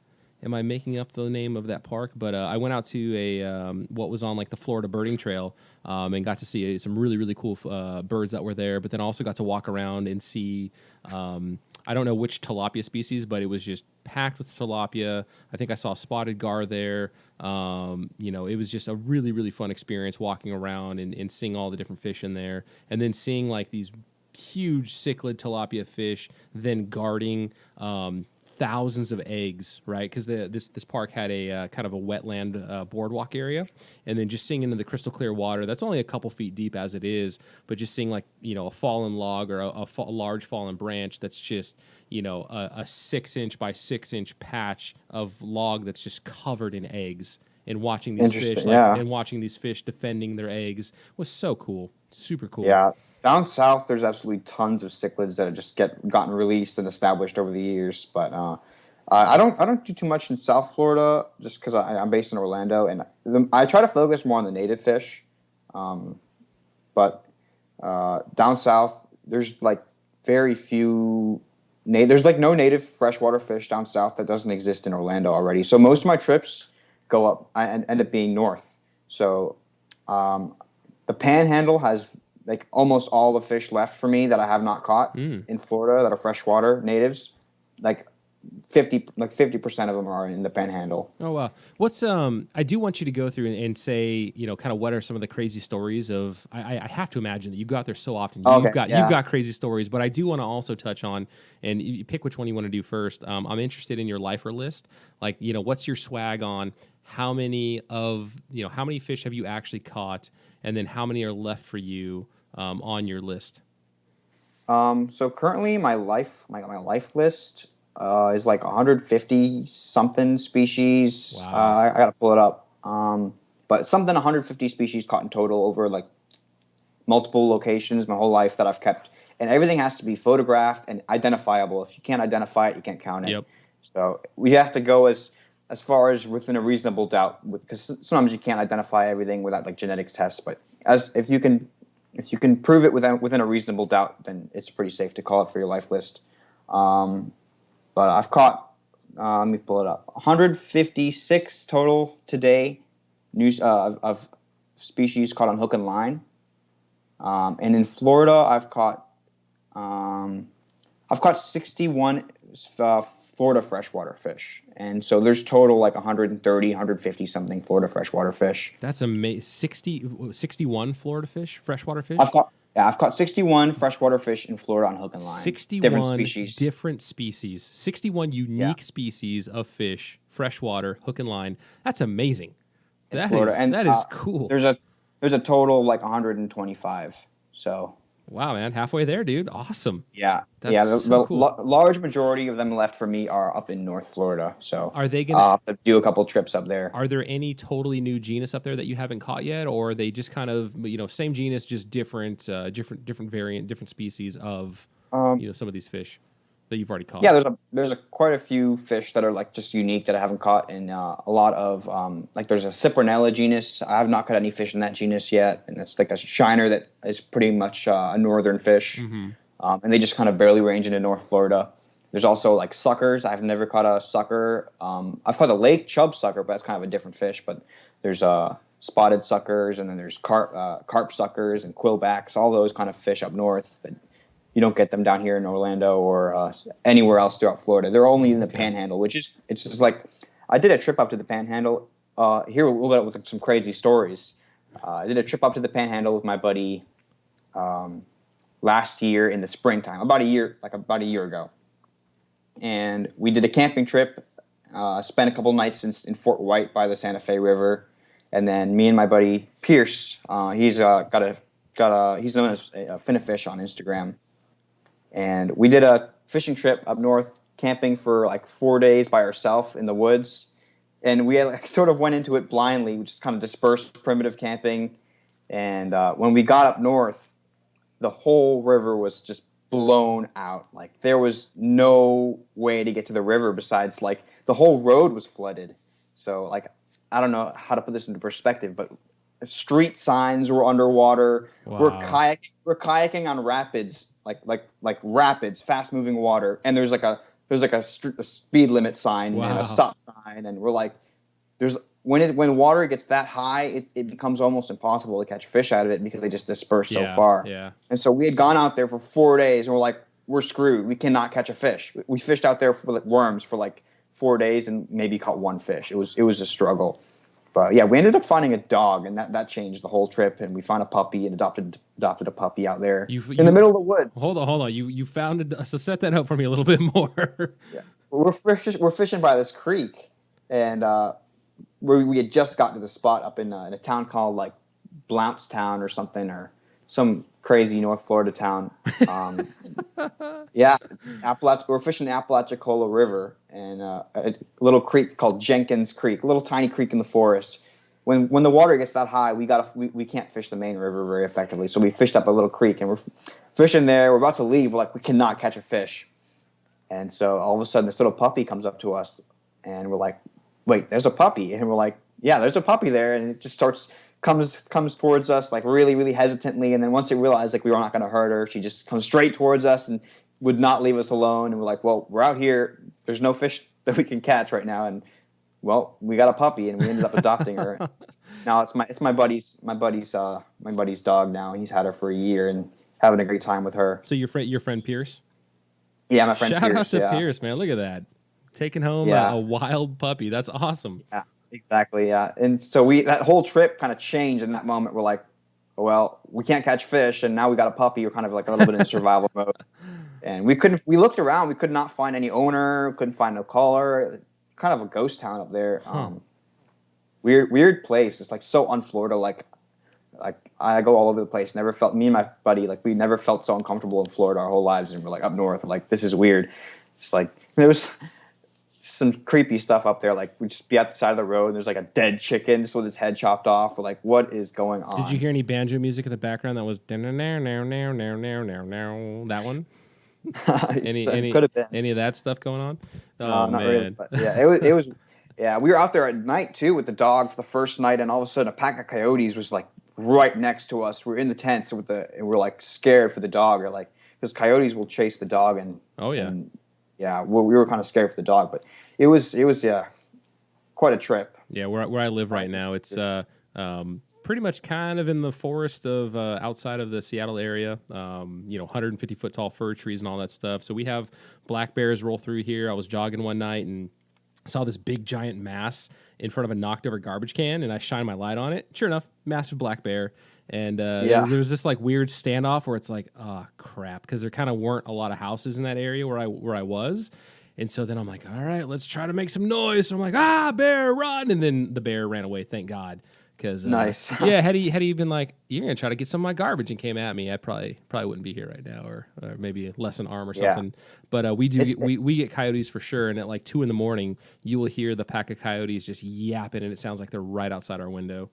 Am I making up the name of that park? But I went out to a what was on like the Florida birding trail and got to see some really, really cool birds that were there. But then also got to walk around and see, I don't know which tilapia species, but it was just packed with tilapia. I think I saw spotted gar there. It was just a really, really fun experience walking around and seeing all the different fish in there. And then seeing like these huge cichlid tilapia fish then guarding thousands of eggs, right? Because this park had a kind of a wetland boardwalk area, and then just seeing into the crystal clear water that's only a couple feet deep as it is, but just seeing like a fallen log or a large fallen branch that's just a 6-inch by 6-inch patch of log that's just covered in eggs, and watching these fish and watching these fish defending their eggs was so cool, super cool. Yeah. Down south, there's absolutely tons of cichlids that have just gotten released and established over the years. But I don't do too much in South Florida just because I'm based in Orlando, and I try to focus more on the native fish. But down south, there's like very few. There's like no native freshwater fish down south that doesn't exist in Orlando already. So most of my trips go up and end up being north. So the Panhandle has like almost all the fish left for me that I have not caught in Florida that are freshwater natives. Like 50% of them are in the Panhandle. Oh wow! What's I do want you to go through and say kind of what are some of the crazy stories of. I have to imagine that you go out there so often. You've got crazy stories, but I do want to also touch on, and you pick which one you want to do first. I'm interested in your lifer list. Like what's your swag on? How many fish have you actually caught, and then how many are left for you on your list? So currently my life list is like 150 something species. Wow. I gotta pull it up. But something 150 species caught in total over like multiple locations my whole life that I've kept, and everything has to be photographed and identifiable. If you can't identify it, you can't count it. Yep. So we have to go as far as within a reasonable doubt, because sometimes you can't identify everything without like genetics tests. But if you can prove it within a reasonable doubt, then it's pretty safe to call it for your life list. But I've caught, let me pull it up, 156 total today of species caught on hook and line. And in Florida, I've caught 61 Florida freshwater fish. And so there's total like 130, 150 something Florida freshwater fish. That's amazing. 61 Florida fish, freshwater fish? Yeah, I've caught 61 freshwater fish in Florida on hook and line. Different 61 species. different species. 61 Yeah, unique species of fish, freshwater, hook and line. That's amazing. in Florida, and That is cool. there's a total of like 125. So Wow, man, halfway there, dude. Awesome. yeah, That's so cool. large majority of them left for me are up in North Florida. So Are they gonna? I'll have to do a couple trips up there. Are there any totally new genus up there that you haven't caught yet, or are they just kind of same genus, just different variant, different species of Um, some of these fish that you've already caught? Yeah, there's a quite a few fish that are like just unique that I haven't caught, and a lot of like there's a Cyprinella genus. I have not caught any fish in that genus yet, and it's like a shiner that is pretty much a northern fish, and they just kind of barely range into North Florida. There's also like suckers. I've never caught a sucker. I've caught a lake chub sucker, but that's kind of a different fish. But there's spotted suckers, and then there's carp suckers and quillbacks, all those kind of fish up north that you don't get them down here in Orlando or anywhere else throughout Florida. They're only in the Panhandle, it's just like I did a trip up to the Panhandle. Here we'll go with some crazy stories. I did a trip up to the Panhandle with my buddy last year in the springtime, about a year ago, and we did a camping trip. Spent a couple nights in Fort White by the Santa Fe River, and then me and my buddy Pierce. He's he's known as Fish on Instagram. And we did a fishing trip up north, camping for like 4 days by ourselves in the woods. And we sort of went into it blindly. We just kind of dispersed primitive camping. And when we got up north, the whole river was just blown out. Like there was no way to get to the river besides like the whole road was flooded. So like I don't know how to put this into perspective, but street signs were underwater. Wow. We're kayaking on rapids, like rapids, fast moving water, and there's a speed limit sign and a stop sign, and we're like, when water gets that high, it becomes almost impossible to catch fish out of it because they just disperse so far. Yeah. And so we had gone out there for 4 days, and we're like, we're screwed. We cannot catch a fish. We fished out there for like worms for like 4 days and maybe caught one fish. It was a struggle. But yeah, we ended up finding a dog, and that changed the whole trip. And we found a puppy and adopted a puppy out there in the middle of the woods. Hold on. You found it. So set that up for me a little bit more. Yeah. We're fishing by this creek, and we had just gotten to the spot up in a town called like Blountstown or something, or some crazy North Florida town. Yeah, we're fishing the Apalachicola River and a little creek called Jenkins Creek, a little tiny creek in the forest. When the water gets that high, we can't fish the main river very effectively. So we fished up a little creek and we're fishing there. We're about to leave. We're like, we cannot catch a fish. And so all of a sudden this little puppy comes up to us and we're like, wait, there's a puppy. And we're like, yeah, there's a puppy there. And it just comes towards us like really, really hesitantly. And then once it realized like we were not going to hurt her, she just comes straight towards us and would not leave us alone. And we're like, well, we're out here. There's no fish that we can catch right now. And well, we got a puppy and we ended up adopting her. Now it's my buddy's dog now. He's had her for a year and having a great time with her. So your friend Pierce? Yeah, my friend Pierce. Shout out to Pierce, man. Look at that. Taking home a wild puppy. That's awesome. Yeah, exactly. Yeah. And so that whole trip kind of changed in that moment. We're like, well, we can't catch fish, and now we got a puppy. We're kind of like a little bit in survival mode. And we looked around. We could not find any owner. Couldn't find no caller. Kind of a ghost town up there. Weird place. It's like so un-Florida. Like I go all over the place. Me and my buddy, like we never felt so uncomfortable in Florida our whole lives. And we're like up north. We're like, this is weird. It's like there was some creepy stuff up there. Like we'd just be at the side of the road and there's like a dead chicken just with its head chopped off. We're like, what is going on? Did you hear any banjo music in the background that was that one? Could have been any of that stuff going on? Not man. Really, but yeah, it was. Yeah, we were out there at night too with the dog for the first night, and all of a sudden a pack of coyotes was like right next to us. We're in the tents and we're like scared for the dog, or like because coyotes will chase the dog, and we were kind of scared for the dog, but it was quite a trip. Yeah, where I live right now, it's pretty much kind of in the forest of outside of the Seattle area. 150 foot tall fir trees and all that stuff. So we have black bears roll through here. I was jogging one night and saw this big giant mass in front of a knocked over garbage can, and I shined my light on it. Sure enough, massive black bear. And Yeah. there was this like weird standoff where it's like, oh crap, because there kind of weren't a lot of houses in that area where I was. And so then I'm like, all right, let's try to make some noise. So I'm like, bear, run. And then the bear ran away, thank God. Because Nice. yeah, had he been like, you're gonna try to get some of my garbage and came at me, I probably wouldn't be here right now, or maybe less an arm or Yeah. something. But we do It's get, we get coyotes for sure. And at like 2 a.m, you will hear the pack of coyotes just yapping, and it sounds like they're right outside our window.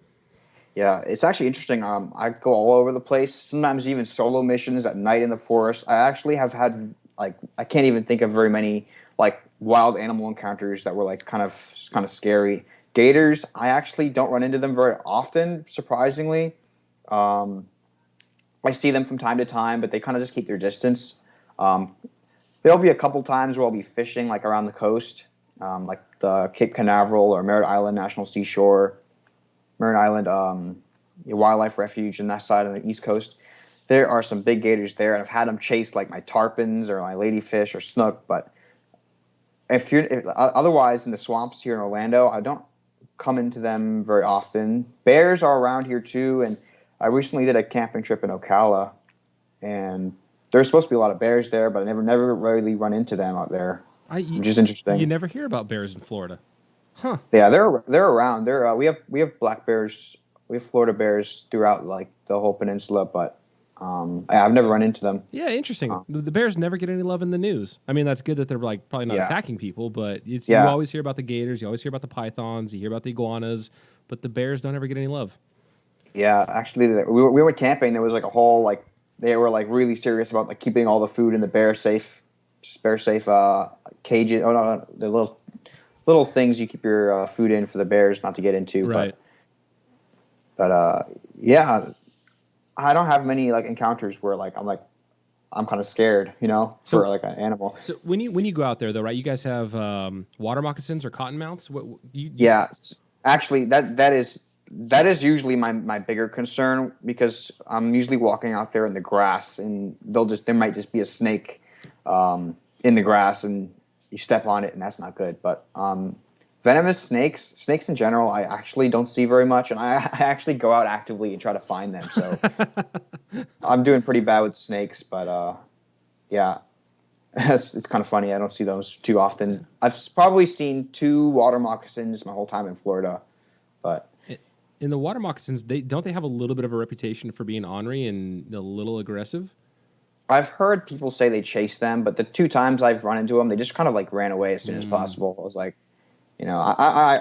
Yeah, it's actually interesting. I go all over the place. Sometimes even solo missions at night in the forest. I actually have had like I can't even think of very many like wild animal encounters that were like kind of scary. Gators, I actually don't run into them very often, surprisingly. Um, I see them from time to time, but they kind of just keep their distance. Um, there'll be a couple times where I'll be fishing like around the coast, like the Cape Canaveral or Merritt Island National Seashore. Marin Island Wildlife Refuge and that side of the East Coast. There are some big gators there, and I've had them chase like my tarpons or my ladyfish or snook. But otherwise in the swamps here in Orlando, I don't come into them very often. Bears are around here too, and I recently did a camping trip in Ocala, and there's supposed to be a lot of bears there, but I never really run into them out there, which is You interesting. never hear about bears in Florida, huh? Yeah, they're around. We have black bears, we have Florida bears throughout like the whole peninsula, but I've never run into them. Yeah, interesting. Uh, The bears never get any love in the news. I mean, that's good that they're like probably not yeah, attacking people, but it's you yeah, always hear about the gators, you always hear about the pythons, you hear about the iguanas, but the bears don't ever get any love. yeah. Actually, we went camping. There was like a whole like they were like really serious about like keeping all the food in the bear safe cages. Oh no, the little things you keep your food in for the bears not to get into. Right. But yeah, I don't have many like encounters where I'm kind of scared, for So like an animal. so when you go out there though, right? You guys have water moccasins or cottonmouths? What you Yeah, actually, that is usually my bigger concern because I'm usually walking out there in the grass and there might just be a snake in the grass and you step on it and that's not good. But venomous snakes in general, I actually don't see very much, and I actually go out actively and try to find them. So I'm doing pretty bad with snakes, but yeah. It's kind of funny. I don't see those too yeah. often. I've probably seen 2 water moccasins my whole time in Florida, but In the water moccasins, they have a little bit of a reputation for being ornery and a little aggressive. I've heard people say they chase them. But the 2 times I've run into them, they just kind of like ran away as soon as Mm, possible. I was like,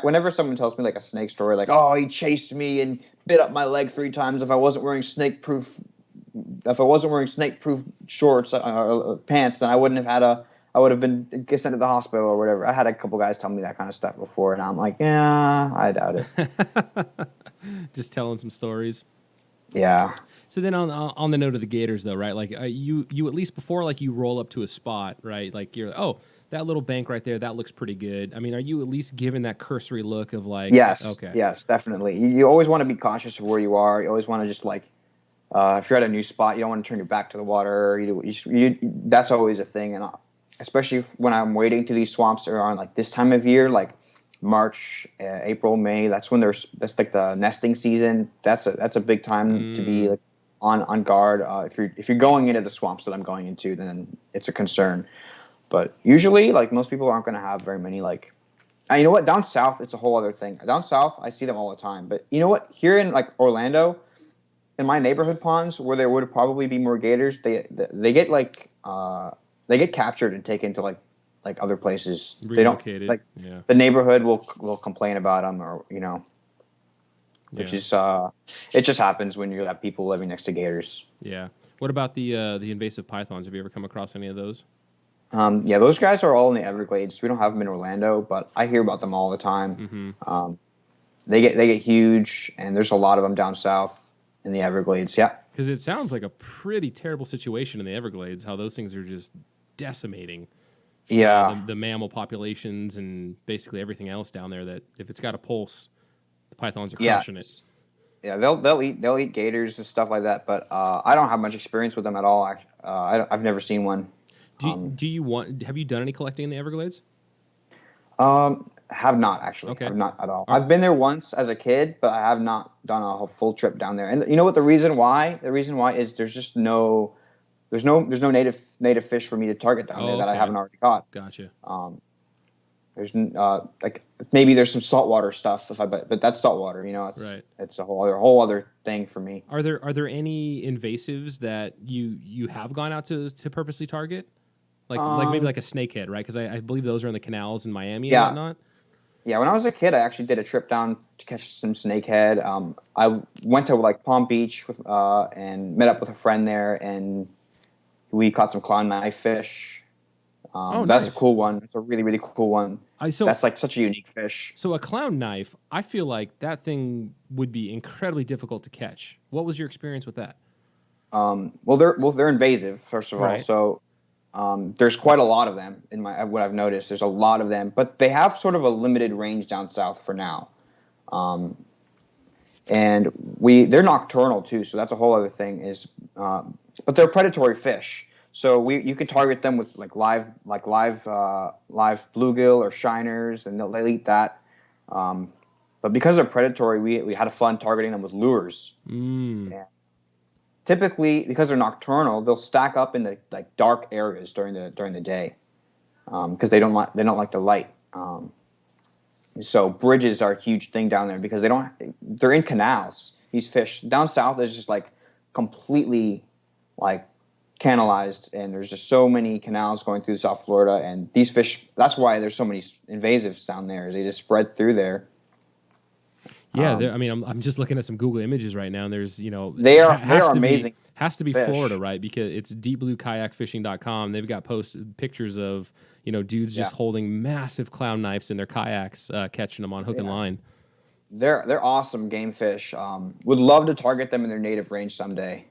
whenever someone tells me like a snake story, like, oh, he chased me and bit up my leg 3 times if I wasn't wearing snake proof shorts pants, then I would have been get sent to the hospital or whatever. I had a couple guys tell me that kind of stuff before, and I'm like, yeah, I doubt it. just telling some stories. Yeah, So then on the note of the gators though, right? Like you at least before like you roll up to a spot, right? Like you're oh that little bank right there that looks pretty good. I mean, are you at least given that cursory look of like yes, okay, yes, definitely. You always want to be cautious of where you are. You always want to just like if you're at a new spot, you don't want to turn your back to the water. That's always a thing, and especially when I'm wading through these swamps around like this time of year, like March, April, May. That's like the nesting season. That's a big time to be mm, like on guard. If you're going into the swamps that I'm going into, then it's a concern. But usually, like most people aren't going to have very many like. And you know what? Down south, it's a whole other thing. Down south, I see them all the time. But you know what? Here in like Orlando, in my neighborhood ponds where there would probably be more gators, they get like they get captured and taken to like other places. They don't relocated. like Yeah, the neighborhood will complain about them or which yeah, is it just happens when you have people living next to gators. yeah. What about the invasive pythons? Have you ever come across any of those? Yeah, those guys are all in the Everglades. We don't have them in Orlando, but I hear about them all the time. Mm-hmm. Um, they get huge, and there's a lot of them down south in the Everglades. Yeah. Because it sounds like a pretty terrible situation in the Everglades. How those things are just decimating Yeah. the mammal populations and basically everything else down there. That if it's got a pulse, the pythons are Yeah. crushing it. Yeah, they'll eat gators and stuff like that, but I don't have much experience with them at all. I've never seen one. Do you want? Have you done any collecting in the Everglades? Have not actually. Okay. Have not at all. Are, I've been there once as a kid, but I have not done a whole full trip down there. And you know what the reason why? The reason why is there's just no native fish for me to target down there that I okay. haven't already caught. Gotcha. There's like maybe there's some saltwater stuff but that's saltwater. Right. It's a whole other thing for me. Are there any invasives that you have gone out to purposely target? Like maybe like a snakehead, right? Because I believe those are in the canals in Miami and whatnot. Yeah, when I was a kid, I actually did a trip down to catch some snakehead. I went to like Palm Beach and met up with a friend there, and we caught some clown knife fish. That's nice. a cool one. It's a really, really cool one. That's like such a unique fish. So a clown knife, I feel like that thing would be incredibly difficult to catch. What was your experience with that? Well, they're invasive, first of all. So there's quite a lot of them what I've noticed. There's a lot of them, but they have sort of a limited range down south for now. And they're nocturnal too, so that's a whole other thing. But they're predatory fish. So you can target them with live bluegill or shiners, and they'll eat that. But because they're predatory, we had fun targeting them with lures. Yeah. Typically, because they're nocturnal, they'll stack up in the dark areas during the day, because they don't like the light. So bridges are a huge thing down there because they're in canals. These fish down south is just completely canalized, and there's just so many canals going through South Florida, and these fish, that's why there's so many invasives down there, is they just spread through there. Yeah, I mean, I'm just looking at some Google images right now, and there's, they are amazing. Has to be fish. Florida, right? Because it's deepbluekayakfishing.com. They've got pictures of, dudes just holding massive clown knives in their kayaks, catching them on hook and line. They're awesome game fish. Would love to target them in their native range someday.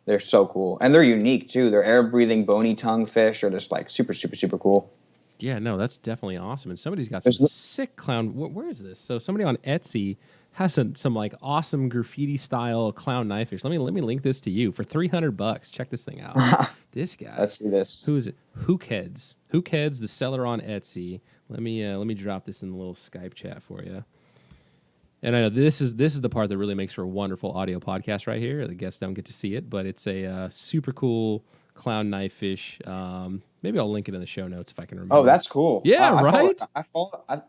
They're so cool, and they're unique too. They're air-breathing, bony tongue fish. Are just super, super, super cool. Yeah, no, that's definitely awesome. And somebody's got some sick clown. Where is this? So somebody on Etsy has some awesome graffiti style clown knife fish. Let me link this to you for $300. Check this thing out. This guy. Let's see this. Who is it? Hookheads. Hookheads, the seller on Etsy. Let me drop this in the little Skype chat for you. And I know this is the part that really makes for a wonderful audio podcast right here. The guests don't get to see it, but it's a super cool clown knife fish. Maybe I'll link it in the show notes if I can remember. Oh, that's cool. Yeah, right? I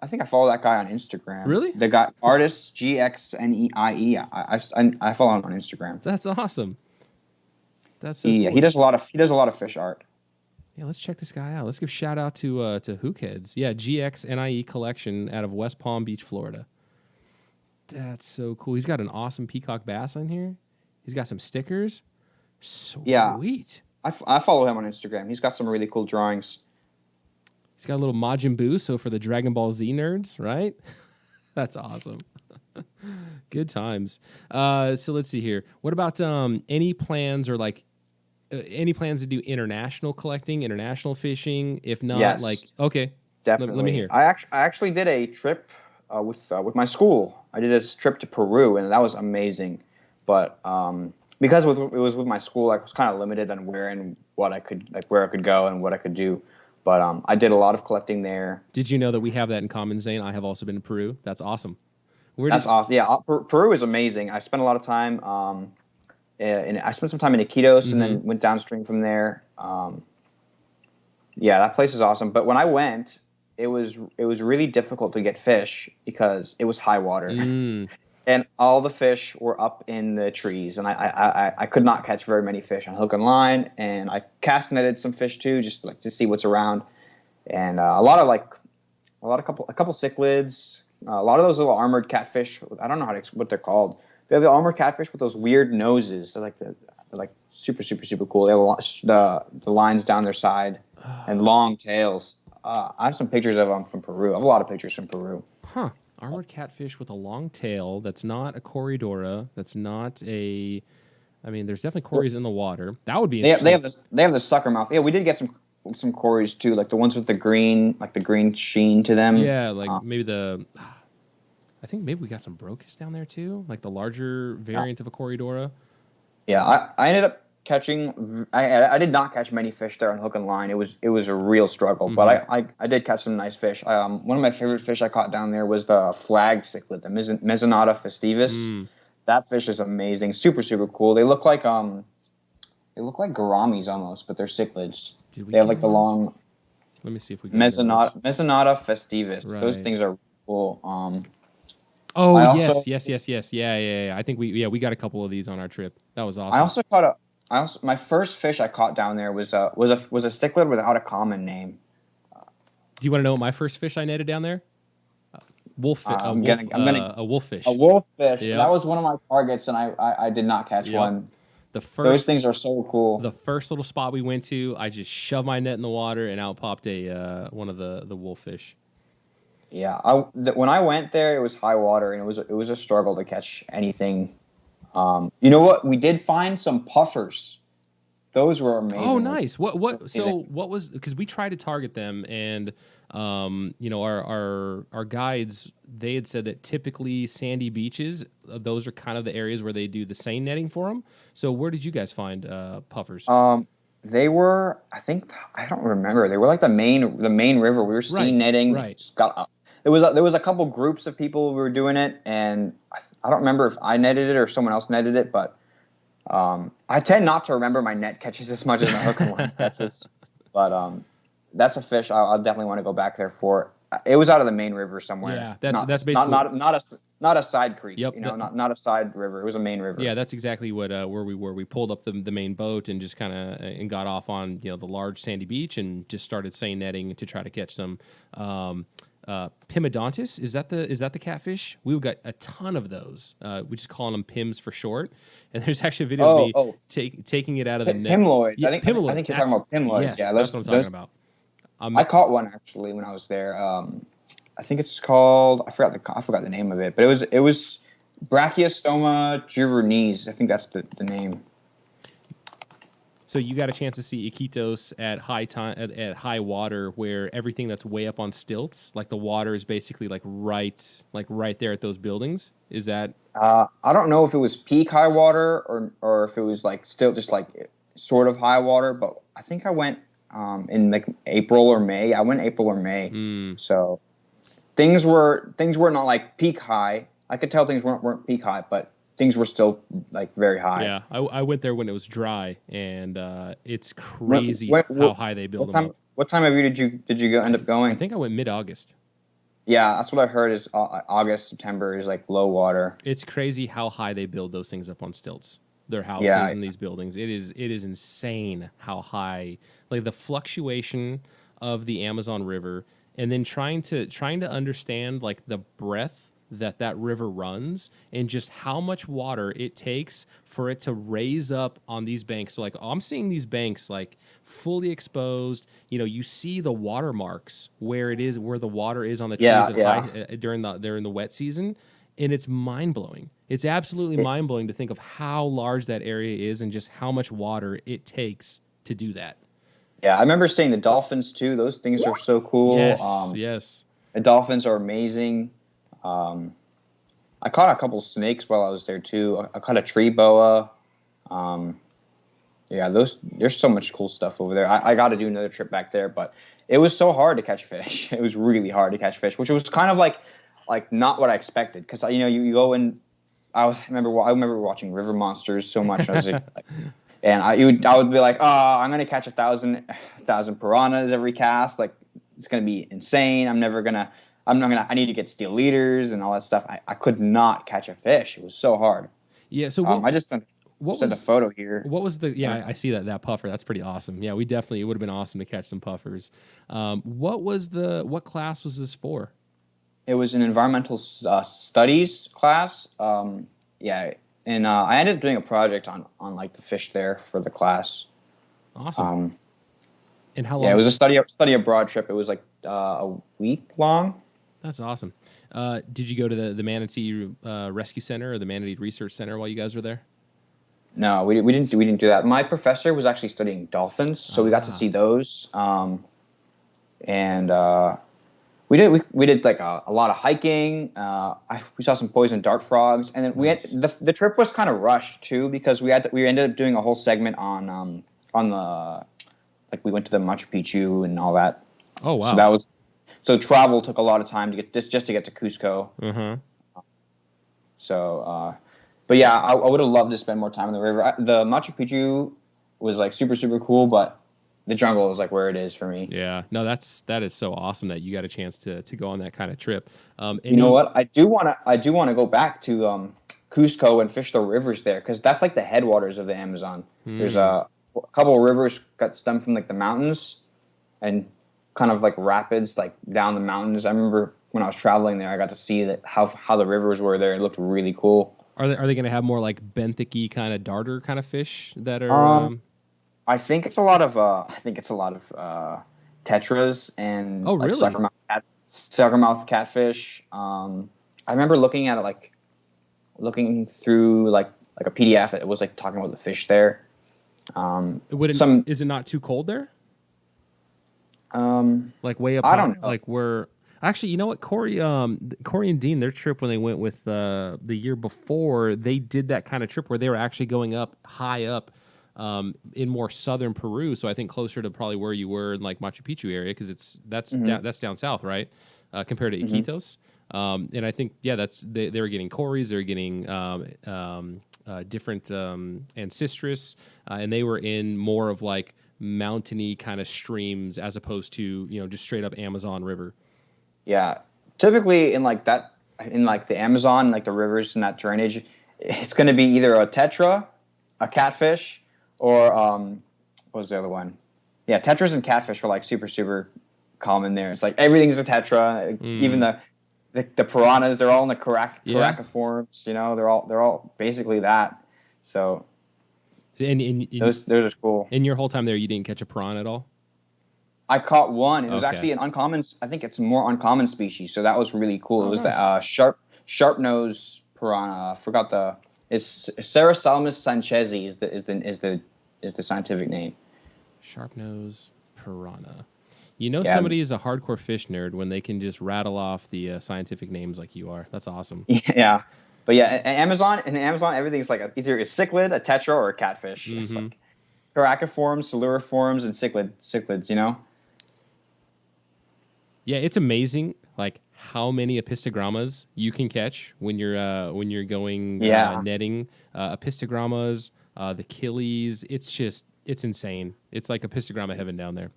think I follow that guy on Instagram. Really? The guy, artist GXNEIE. I follow him on Instagram. That's awesome. That's so cool. He does a lot of fish art. Yeah, let's check this guy out. Let's give a shout out to Hookheads. Yeah, GXNIE collection out of West Palm Beach, Florida. That's so cool. He's got an awesome peacock bass on here. He's got some stickers. Sweet. Yeah. I follow him on Instagram. He's got some really cool drawings. He's got a little Majin Buu, so for the Dragon Ball Z nerds, right? That's awesome. Good times. So let's see here. What about any plans or any plans to do international collecting, international fishing? If not, yes, okay, definitely. Let me hear. I actually did a trip with my school. I did this trip to Peru, and that was amazing. But because it was with my school, I was kind of limited on where I could go and what I could do. But I did a lot of collecting there. Did you know that we have that in common, Zain? I have also been to Peru. That's awesome. That's awesome. Yeah, Peru is amazing. I spent a lot of time. I spent some time in Iquitos and then went downstream from there. Yeah, that place is awesome. But when I went, it was really difficult to get fish because it was high water, and all the fish were up in the trees, and I could not catch very many fish on hook and line. And I cast netted some fish too, just to see what's around, and a couple cichlids, a lot of those little armored catfish. I don't know what they're called. They have the armored catfish with those weird noses. They're super, super, super cool. They have the lines down their side and long tails. I have some pictures of them from Peru. I have a lot of pictures from Peru. Huh. Armored catfish with a long tail. That's not a Corydora. That's not a... I mean, there's definitely Corys in the water. That would be interesting. They have the sucker mouth. Yeah, we did get some Corys too, like the ones with the green sheen to them. Yeah, maybe the... I think maybe we got some Brocas down there too, like the larger variant of a Corydora. Yeah, I ended up catching. I did not catch many fish there on hook and line. It was a real struggle, but I did catch some nice fish. One of my favorite fish I caught down there was the flag cichlid, the Mezzanata festivus. Mm. That fish is amazing, super super cool. They look like gouramis almost, but they're cichlids. They have like the long. Let me see if we can. Mezzanata festivus. Right. Those things are cool. Oh, yes. Yeah. I think we got a couple of these on our trip. That was awesome. I also caught my first fish I caught down there was a cichlid without a common name. Do you want to know what my first fish I netted down there? A wolffish. A wolffish. Yep. That was one of my targets, and I did not catch one. Those things are so cool. The first little spot we went to, I just shoved my net in the water, and out popped one of the wolffish. Yeah, when I went there, it was high water, and it was a struggle to catch anything. You know what? We did find some puffers. Those were amazing. Oh, nice. What was, because we tried to target them, and our guides, they had said that typically sandy beaches, those are kind of the areas where they do the seine netting for them. So where did you guys find puffers? They were, I don't remember. They were like the main river. We were seine netting. Right. There was a couple groups of people who were doing it, and I don't remember if I netted it or someone else netted it, but I tend not to remember my net catches as much as my hook and line catches. But that's a fish I'll definitely want to go back there for. It was out of the main river somewhere. Yeah, that's basically not a side creek. Yep, not a side river. It was a main river. Yeah, that's exactly what where we were. We pulled up the main boat and just kind of and got off on the large sandy beach and just started seine netting to try to catch some Pimodontis. Is that the catfish? We've got a ton of those. We just calling them Pims for short. And there's actually a video of me taking it out of the net. Pimloid. Yeah, I think you're talking about pimloids. Yes, yeah, that's what I'm talking about. I caught one actually when I was there. I think it's called. I forgot the name of it, but it was Brachyostoma juvenis. I think that's the name. So you got a chance to see Iquitos at high water, where everything that's way up on stilts, like the water is basically like right there at those buildings. Is that? I don't know if it was peak high water or if it was like still just like sort of high water, but I think I went in like April or May. I went April or May, so things were not like peak high. I could tell things weren't peak high, but things were still like very high. Yeah, I went there when it was dry, and it's crazy how high they build them up. What time of year did you end up going? I think I went mid-August. Yeah, that's what I heard is August, September is like low water. It's crazy how high they build those things up on stilts. Their houses and these buildings. It is insane how high, like the fluctuation of the Amazon River, and then trying to understand like the breadth that river runs and just how much water it takes for it to raise up on these banks. So like I'm seeing these banks like fully exposed. You see the watermarks where the water is on the trees high, during the wet season, and it's mind blowing. It's absolutely mind blowing to think of how large that area is and just how much water it takes to do that. Yeah, I remember seeing the dolphins too. Those things are so cool. Yes. The dolphins are amazing. I caught a couple snakes while I was there too. I caught a tree boa. There's so much cool stuff over there. I got to do another trip back there, but it was so hard to catch fish. It was really hard to catch fish, which was kind of like not what I expected. Because you go in. I remember watching River Monsters so much. And I would be like, oh, I'm gonna catch 1,000 piranhas every cast. Like it's gonna be insane. I need to get steel leaders and all that stuff. I could not catch a fish. It was so hard. Yeah. So I just sent a photo here. What was the? Yeah, I see that puffer. That's pretty awesome. Yeah, it would have been awesome to catch some puffers. What class was this for? It was an environmental studies class. And I ended up doing a project on like the fish there for the class. Awesome. And how long? Yeah, it was a study abroad trip. It was like a week long. That's awesome. Did you go to the Manatee Rescue Center or the Manatee Research Center while you guys were there? No, we didn't do that. My professor was actually studying dolphins, so we got to see those. We did like a lot of hiking. We saw some poison dart frogs, and then we had the trip was kind of rushed too because we ended up doing a whole segment on the like we went to the Machu Picchu and all that. Oh wow! So travel took a lot of time to get just to get to Cusco. Mm-hmm. So, but yeah, I would have loved to spend more time in the river. The Machu Picchu was like super super cool, but the jungle is like where it is for me. Yeah, no, that is so awesome that you got a chance to go on that kind of trip. You know what? I do want to go back to Cusco and fish the rivers there because that's like the headwaters of the Amazon. There's a couple of rivers got stem from like the mountains and kind of like rapids like down the mountains. I remember when I was traveling there, I got to see that how the rivers were there. It looked really cool. Are they going to have more like benthic-y kind of darter kind of fish that are? I think it's a lot of tetras and really? suckermouth catfish. I remember looking at it looking through like a PDF. It was like talking about the fish there. Is it not too cold there? Like way up. I don't know. Like where. Actually, you know what, Corey and Dean, their trip when they went with the year before, they did that kind of trip where they were actually going up high up in more southern Peru. So I think closer to probably where you were in like Machu Picchu area because that's down south, right? Compared to Iquitos. And I think they were getting Corys, they were getting different ancistrus, and they were in more of like mountainy kind of streams as opposed to just straight up Amazon River. Yeah, typically in like the Amazon, like the rivers and that drainage, it's going to be either a tetra, a catfish, or what was the other one? Yeah, tetras and catfish are like super super common there. It's like everything's a tetra, even the piranhas. They're all in the caraciforms. They're all basically that. So, those are cool. In your whole time there, you didn't catch a piranha at all? I caught one. It was actually an uncommon. I think it's a more uncommon species, so that was really cool. It was nice. The sharp nose piranha. I forgot it's Cerassalmus sanchezi is the scientific name. Sharp nose piranha. Somebody is a hardcore fish nerd when they can just rattle off the scientific names like you are. That's awesome. Yeah, but yeah, in Amazon, everything's like either a cichlid, a tetra, or a catfish. Mm-hmm. It's like caraciforms, siluriforms, and cichlids. Yeah, it's amazing, like how many epistogrammas you can catch when you're going netting. Epistogrammas, the killies. It's insane. It's like epistogramma heaven down there.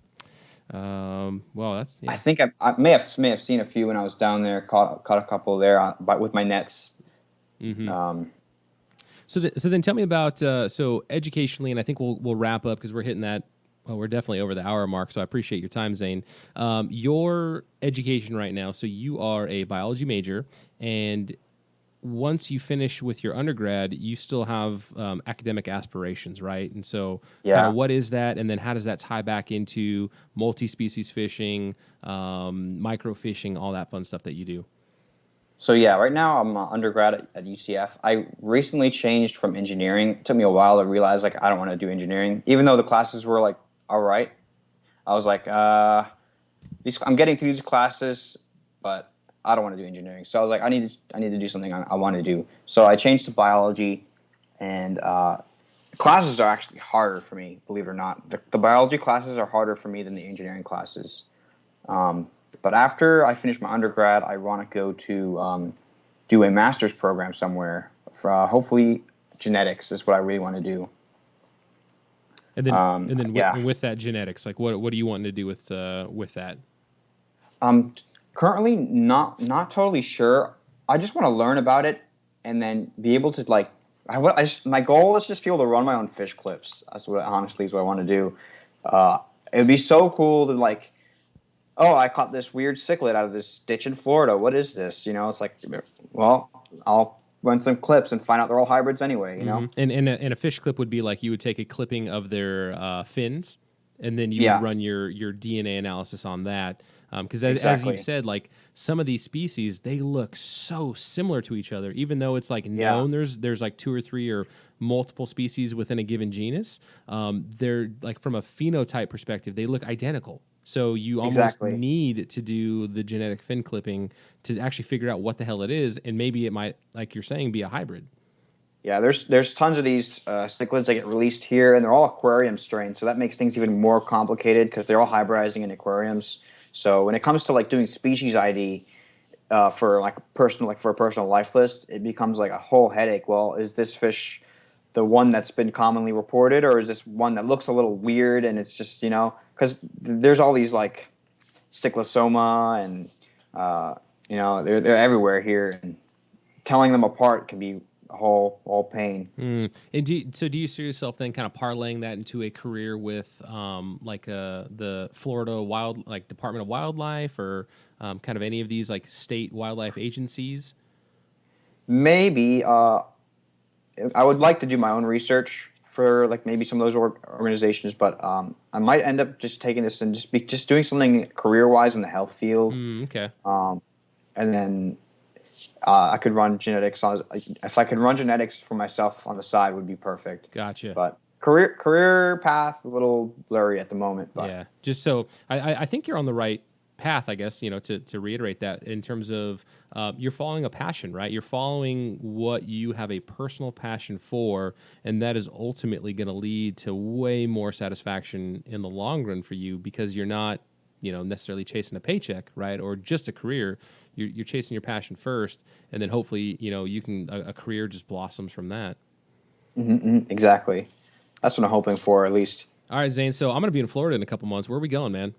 Well, that's. Yeah. I think I may have seen a few when I was down there. Caught a couple there, but with my nets. Mm-hmm. So then tell me about so educationally, and I think we'll wrap up because we're hitting that. Well, we're definitely over the hour mark, so I appreciate your time, Zain. Your education right now, so you are a biology major, and once you finish with your undergrad, you still have academic aspirations, right? And so kind of what is that, and then how does that tie back into multi-species fishing, microfishing, all that fun stuff that you do? So right now I'm an undergrad at UCF. I recently changed from engineering. It took me a while to realize I don't want to do engineering, even though the classes were like all right. I was like, I'm getting through these classes, but I don't want to do engineering. So I was like, I need to do something I want to do. So I changed to biology, and classes are actually harder for me, believe it or not. The biology classes are harder for me than the engineering classes. But after I finish my undergrad, I want to go to do a master's program somewhere. For, hopefully, genetics is what I really want to do. And then, with that genetics, like what do you want to do with that? Currently, not totally sure. I just want to learn about it and then be able to my goal is just be able to run my own fish clips. That's what honestly is what I want to do. It would be so cool to I caught this weird cichlid out of this ditch in Florida. What is this? It's like, well, I'll run some clips and find out they're all hybrids anyway, Mm-hmm. And a fish clip would be like you would take a clipping of their fins, and then you would run your DNA analysis on that. Because as you said, like some of these species, they look so similar to each other, even though it's like known there's like 2 or 3 or multiple species within a given genus, they're like from a phenotype perspective, they look identical. So you almost Exactly. need to do the genetic fin clipping to actually figure out what the hell it is, and maybe it might, like you're saying, be a hybrid. Yeah, there's tons of these cichlids that get released here, and they're all aquarium strains, so that makes things even more complicated because they're all hybridizing in aquariums. So when it comes to like doing species ID for like for a personal life list, it becomes like a whole headache. Well, is this fish the one that's been commonly reported, or is this one that looks a little weird and it's just because there's all these like cyclosoma and they're everywhere here, and telling them apart can be all pain. And do you see yourself then kind of parlaying that into a career with the Florida Department of Wildlife, or kind of any of these like state wildlife agencies? Maybe I would like to do my own research for like maybe some of those organizations, but I might end up just taking this and just doing something career wise in the health field. Okay. And then I could run genetics if I could run genetics for myself on the side would be perfect. Gotcha. But career path a little blurry at the moment. But. Yeah. Just so I think you're on the right path, I guess, to reiterate that in terms of you're following a passion, right? You're following what you have a personal passion for, and that is ultimately going to lead to way more satisfaction in the long run for you, because you're not, necessarily chasing a paycheck, right? Or just a career. You're chasing your passion first, and then hopefully, you can a career just blossoms from that. Exactly. That's what I'm hoping for, at least. All right, Zane. So I'm going to be in Florida in a couple months. Where are we going, man?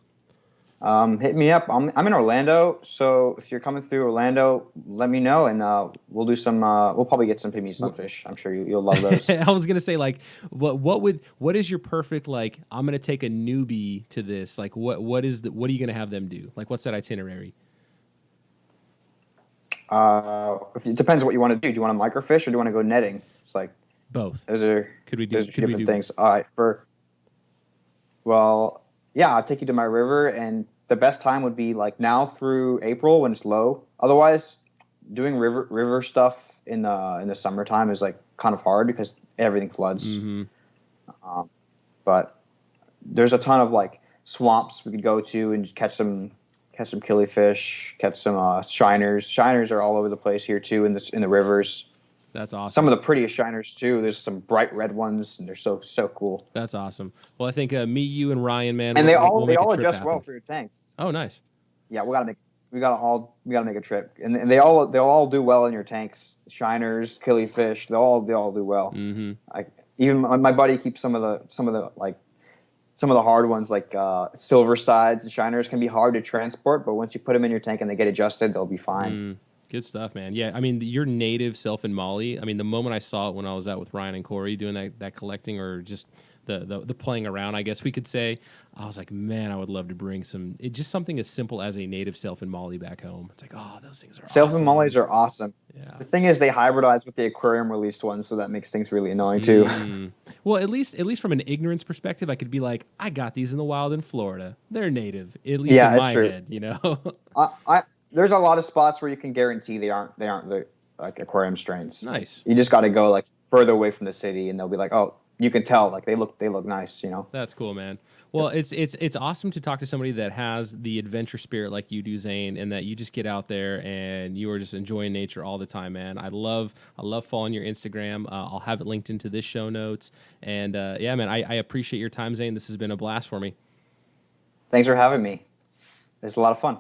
Hit me up. I'm in Orlando, so if you're coming through Orlando, let me know, and we'll do some. We'll probably get some Pygmy sunfish. I'm sure you'll love those. I was gonna say, like, what is your perfect, like, I'm gonna take a newbie to this, like, what are you gonna have them do? Like, what's that itinerary? It depends what you want to do. Do you want to microfish or do you want to go netting? It's like Both. Those are Could we do different things. All right, I'll take you to my river, and the best time would be like now through April when it's low. Otherwise, doing river stuff in the summertime is like kind of hard because everything floods. Mm-hmm. But there's a ton of like swamps we could go to and just catch some killifish, catch some shiners. Shiners are all over the place here too in the rivers. That's awesome. Some of the prettiest shiners too. There's some bright red ones, and they're so cool. That's awesome. Well, I think me, you, and Ryan, man, and we'll they all adjust well for your tanks. Oh, nice. Yeah, we gotta make a trip, and they all do well in your tanks. Shiners, killifish, they all do well. Mm-hmm. Even my buddy keeps some of the hard ones like silver sides and shiners can be hard to transport, but once you put them in your tank and they get adjusted, they'll be fine. Good stuff, man. Yeah, I mean, your native self in Molly, I mean, the moment I saw it when I was out with Ryan and Corey doing that collecting, or just the playing around, I guess we could say, I was like, man, I would love to bring just something as simple as a native self in Molly back home. It's like, oh, those things are self awesome. and Mollies are awesome. Yeah. The thing is, they hybridize with the aquarium released ones, so that makes things really annoying too. Well, at least from an ignorance perspective, I could be like, I got these in the wild in Florida. They're native, at least in my head, There's a lot of spots where you can guarantee they aren't the like aquarium strains. Nice. You just got to go like further away from the city, and they'll be like, oh, you can tell, like they look nice, That's cool, man. Well, it's awesome to talk to somebody that has the adventure spirit like you do, Zane, and that you just get out there and you are just enjoying nature all the time, man. I love following your Instagram. I'll have it linked into this show notes, and yeah, man, I appreciate your time, Zane. This has been a blast for me. Thanks for having me. It's a lot of fun.